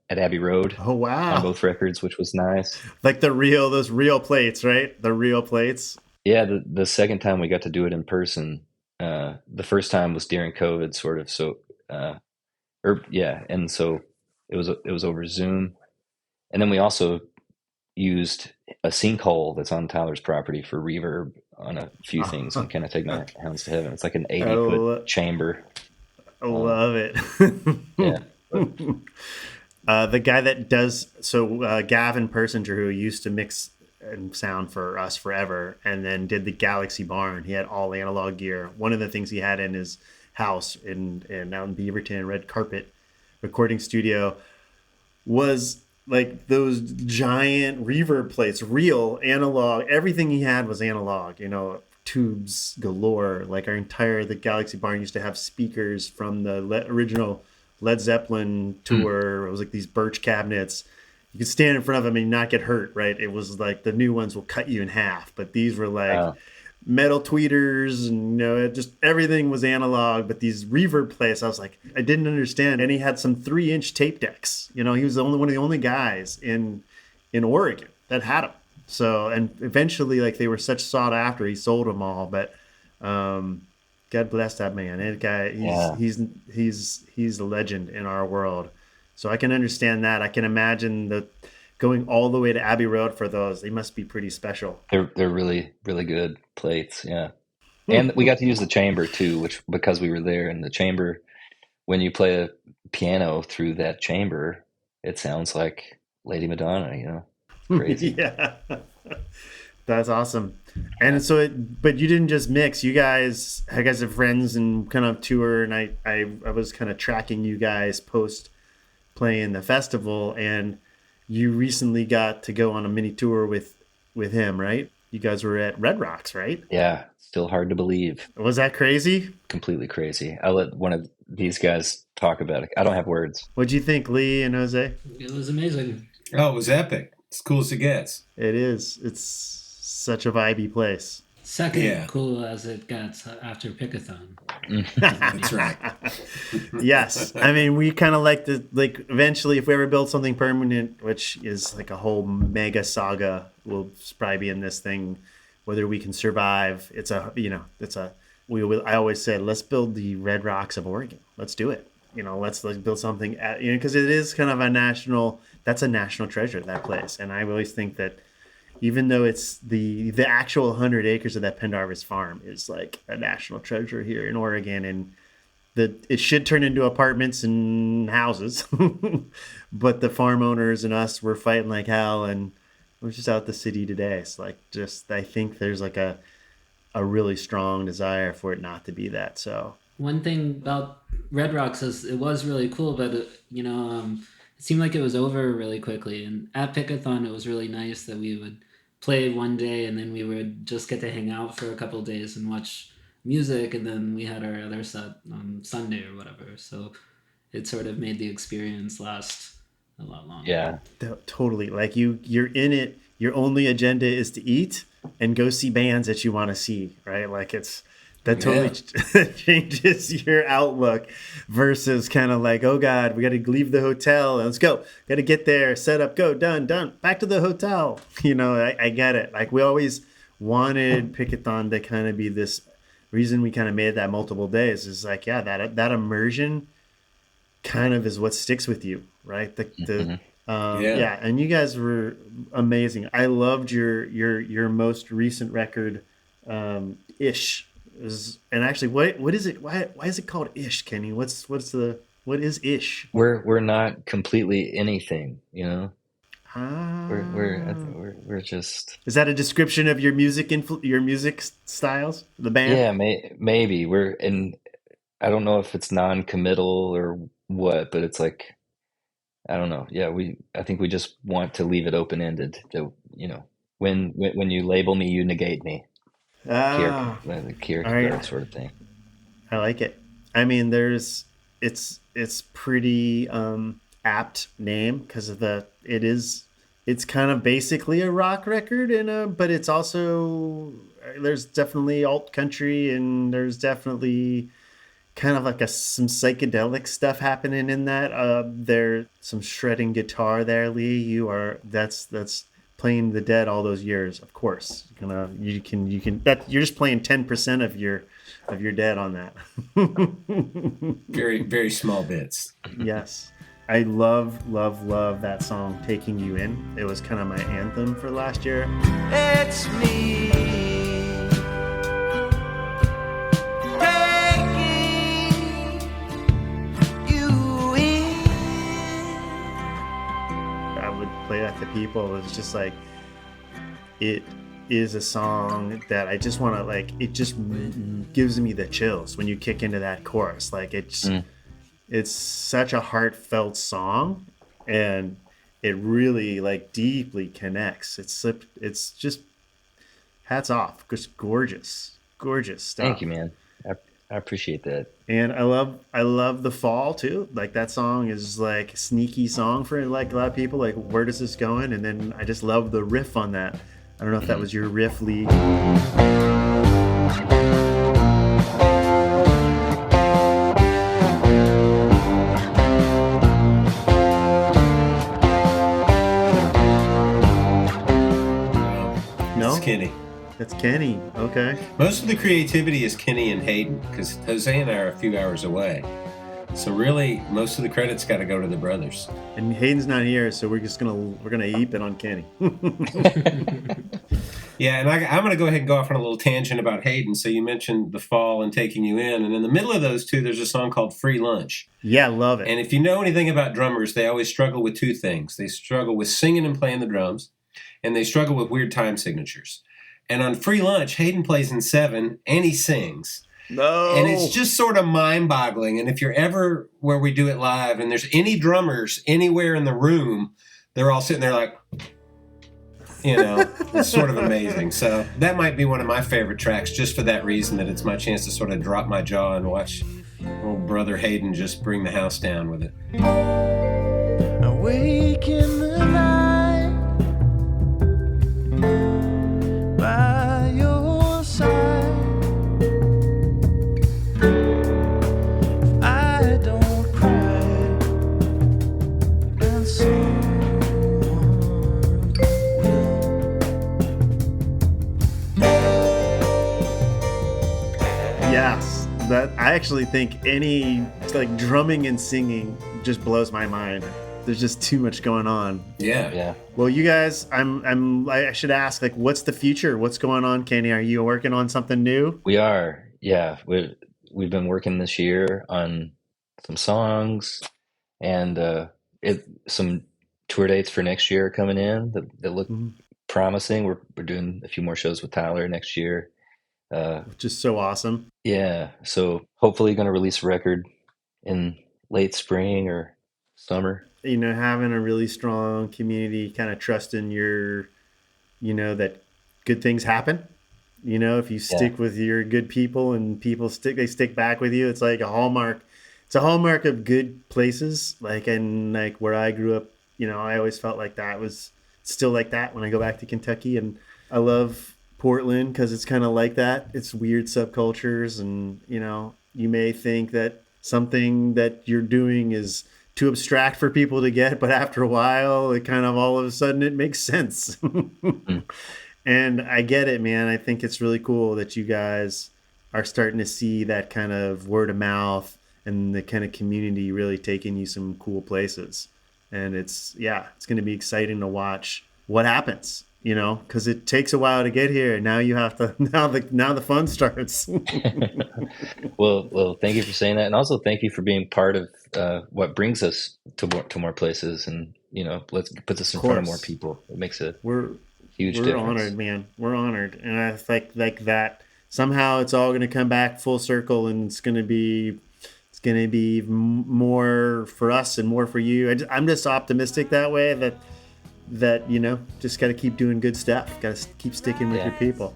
Abbey Road. Oh, wow. On both records, which was nice. Like those real plates, right? The real plates. Yeah, the second time we got to do it in person. The first time was during COVID, sort of. So, and so it was over Zoom, and then we also used a sinkhole that's on Tyler's property for reverb on a few things. And Can I Take My Hounds to Heaven? It's like an 80-foot chamber. I love it. Yeah. The guy that does Gavin Persinger, who used to mix and sound for us forever, and then did the Galaxy Barn. He had all analog gear. One of the things he had in his house out in Beaverton, red carpet recording studio, was like those giant reverb plates, real analog. Everything he had was analog, tubes galore. Like the Galaxy Barn used to have speakers from the original Led Zeppelin tour. It was like these birch cabinets. You could stand in front of them and not get hurt, right? It was like the new ones will cut you in half, but these were like metal tweeters, and just everything was analog. But these reverb plates, I was like, I didn't understand. And he had some 3-inch tape decks. He was one of the only guys in Oregon that had them. So, and eventually, like, they were such sought after, he sold them all. But God bless that man. That guy, he's a legend in our world. So I can understand that. I can imagine going all the way to Abbey Road for those. They must be pretty special. They're really, really good plates, yeah. And we got to use the chamber too, because we were there. And the chamber, when you play a piano through that chamber, it sounds like Lady Madonna, crazy. Yeah, that's awesome. And so, but you didn't just mix. You guys, I guess, are friends and kind of tour. And I was kind of tracking you guys post playing the festival, and you recently got to go on a mini tour with him, right? you guys were at Red Rocks, right? Yeah, still hard to believe. Was that crazy? Completely crazy. I'll let one of these guys talk about it. I don't have words. What'd you think, Lee and Jose? It was amazing. Oh, it was epic. As cool as it gets. It is. It's such a vibey place. Second cool as it gets after Pickathon. That's right. Yes. I mean, we kind of like to, like, eventually, if we ever build something permanent, which is like a whole mega saga, we'll probably be in this thing, whether we can survive. I always said, let's build the Red Rocks of Oregon. Let's do it. Let's build something because it is kind of a national treasure, that place. And I always think that even though it's the actual 100 acres of that Pendarvis Farm is like a national treasure here in Oregon, and it should turn into apartments and houses, but the farm owners and us were fighting like hell, and we're just out the city today. It's like, I think there's like a really strong desire for it not to be that. So one thing about Red Rocks is it was really cool, but it seemed like it was over really quickly. And at Pickathon, it was really nice that we would play one day and then we would just get to hang out for a couple of days and watch music, and then we had our other set on Sunday or whatever. So it sort of made the experience last a lot longer. Yeah, totally. Like you're in it. Your only agenda is to eat and go see bands that you want to see, right? Like that totally changes your outlook versus kind of like, oh God, we got to leave the hotel. Let's go. Got to get there, set up, go, done. Back to the hotel. I get it. Like we always wanted Pickathon to kind of be this reason we kind of made that multiple days is like, yeah, that immersion kind of is what sticks with you, right? And you guys were amazing. I loved your most recent record, Ish. And actually, what is it? Why is it called Ish, Kenny? What is Ish? We're not completely anything, We're just. Is that a description of your music styles, the band? Yeah, maybe and I don't know if it's non-committal or what, but it's like, I don't know. Yeah, I think we just want to leave it open-ended. To, when you label me, you negate me. Kierkegaard sort of thing. I like it. I mean, it's pretty apt name because of it's kind of basically a rock record but it's also, there's definitely alt country and there's definitely kind of like some psychedelic stuff happening in that. There's some shredding guitar there, Lee. That's playing the Dead all those years, of course. You're just playing 10% of your Dead on that. Very, very small bits. Yes. I love that song, Taking You In. It was kind of my anthem for last year. It's me. Play at the people. It's just like, it is a song that I just want to like, it just gives me the chills when you kick into that chorus. Like it's such a heartfelt song and it really like deeply connects. It's just hats off. Just gorgeous stuff. Thank you, man. I appreciate that. And I love The Fall too. Like that song is like a sneaky song for like a lot of people. Like, where does this going? And then I just love the riff on that. I don't know if that was your riff, Lee. No? It's Kenny. That's Kenny. Okay. Most of the creativity is Kenny and Hayden because Jose and I are a few hours away. So really, most of the credit's got to go to the brothers. And Hayden's not here, so we're gonna heap it on Kenny. Yeah, and I'm gonna go ahead and go off on a little tangent about Hayden. So you mentioned The Fall and Taking You In, and in the middle of those two, there's a song called Free Lunch. Yeah, love it. And if you know anything about drummers, they always struggle with two things. They struggle with singing and playing the drums, and they struggle with weird time signatures. And on Free Lunch, Hayden plays in 7 and he sings. No. And it's just sort of mind-boggling. And if you're ever where we do it live and there's any drummers anywhere in the room, they're all sitting there like, It's sort of amazing. So that might be one of my favorite tracks, just for that reason, that it's my chance to sort of drop my jaw and watch old brother Hayden just bring the house down with it. Awake in the night by your side. If I don't cry, and someone will. Yes, that I actually think any like drumming and singing just blows my mind. There's just too much going on. Yeah. Well, you guys, I should ask, like, what's the future? What's going on, Kenny? Are you working on something new? We are. Yeah. We've been working this year on some songs and some tour dates for next year are coming in that look promising. We're doing a few more shows with Tyler next year. Which is so awesome. Yeah. So hopefully going to release a record in late spring or summer. Having a really strong community, kind of trusting that good things happen. If you stick with your good people and people stick back with you, it's like a hallmark. It's a hallmark of good places. And where I grew up, I always felt like that was still like that when I go back to Kentucky. And I love Portland because it's kind of like that. It's weird subcultures, and you may think that something that you're doing is too abstract for people to get, but after a while, it kind of all of a sudden it makes sense. And I get it, man. I think it's really cool that you guys are starting to see that kind of word of mouth and the kind of community really taking you some cool places. And it's going to be exciting to watch what happens, because it takes a while to get here. Now you have to, now the fun starts. Well, thank you for saying that. And also thank you for being part of what brings us to more places. And, let's put this in front of more people. It makes a huge difference. We're honored, man. We're honored. And I think like that somehow it's all going to come back full circle, and it's going to be more for us and more for you. I'm just optimistic that way that just got to keep doing good stuff. Got to keep sticking with your people.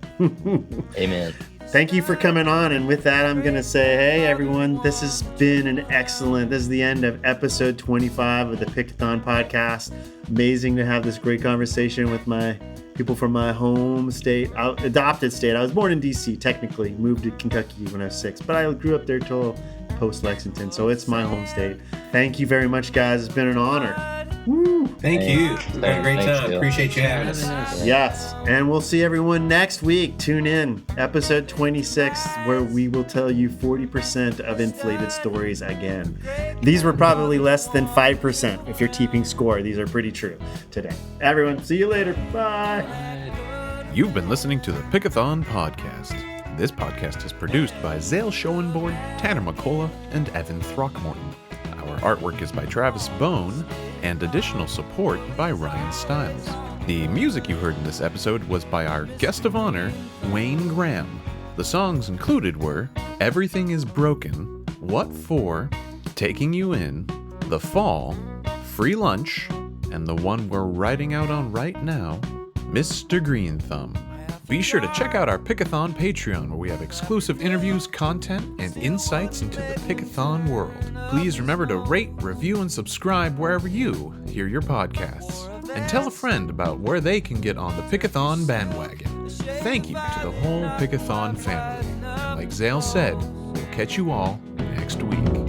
Amen. Thank you for coming on. And with that, I'm going to say, hey, everyone, this has been this is the end of episode 25 of the Pickathon Podcast. Amazing to have this great conversation with my people from my home state, adopted state. I was born in D.C., technically. Moved to Kentucky when I was 6, but I grew up there till post-Lexington, so it's my home state. Thank you very much, guys. It's been an honor. Woo! Thank you. Had a great time. Appreciate you having us. Yes, and we'll see everyone next week. Tune in, episode 26, where we will tell you 40% of inflated stories again. These were probably less than 5% if you're keeping score. These are pretty true today. Everyone, see you later. Bye. You've been listening to the Pickathon Podcast. This podcast is produced by Zale Schoenborn, Tanner McCullough, and Evan Throckmorton. Our artwork is by Travis Bone, and additional support by Ryan Stiles. The music you heard in this episode was by our guest of honor, Wayne Graham. The songs included were Everything is Broken, What For, Taking You In, The Fall, Free Lunch, and the one we're writing out on right now, Mr. Green Thumb. Be sure to check out our Pickathon Patreon, where we have exclusive interviews, content, and insights into the Pickathon world. Please remember to rate, review, and subscribe wherever you hear your podcasts. And tell a friend about where they can get on the Pickathon bandwagon. Thank you to the whole Pickathon family. And like Zale said, we'll catch you all next week.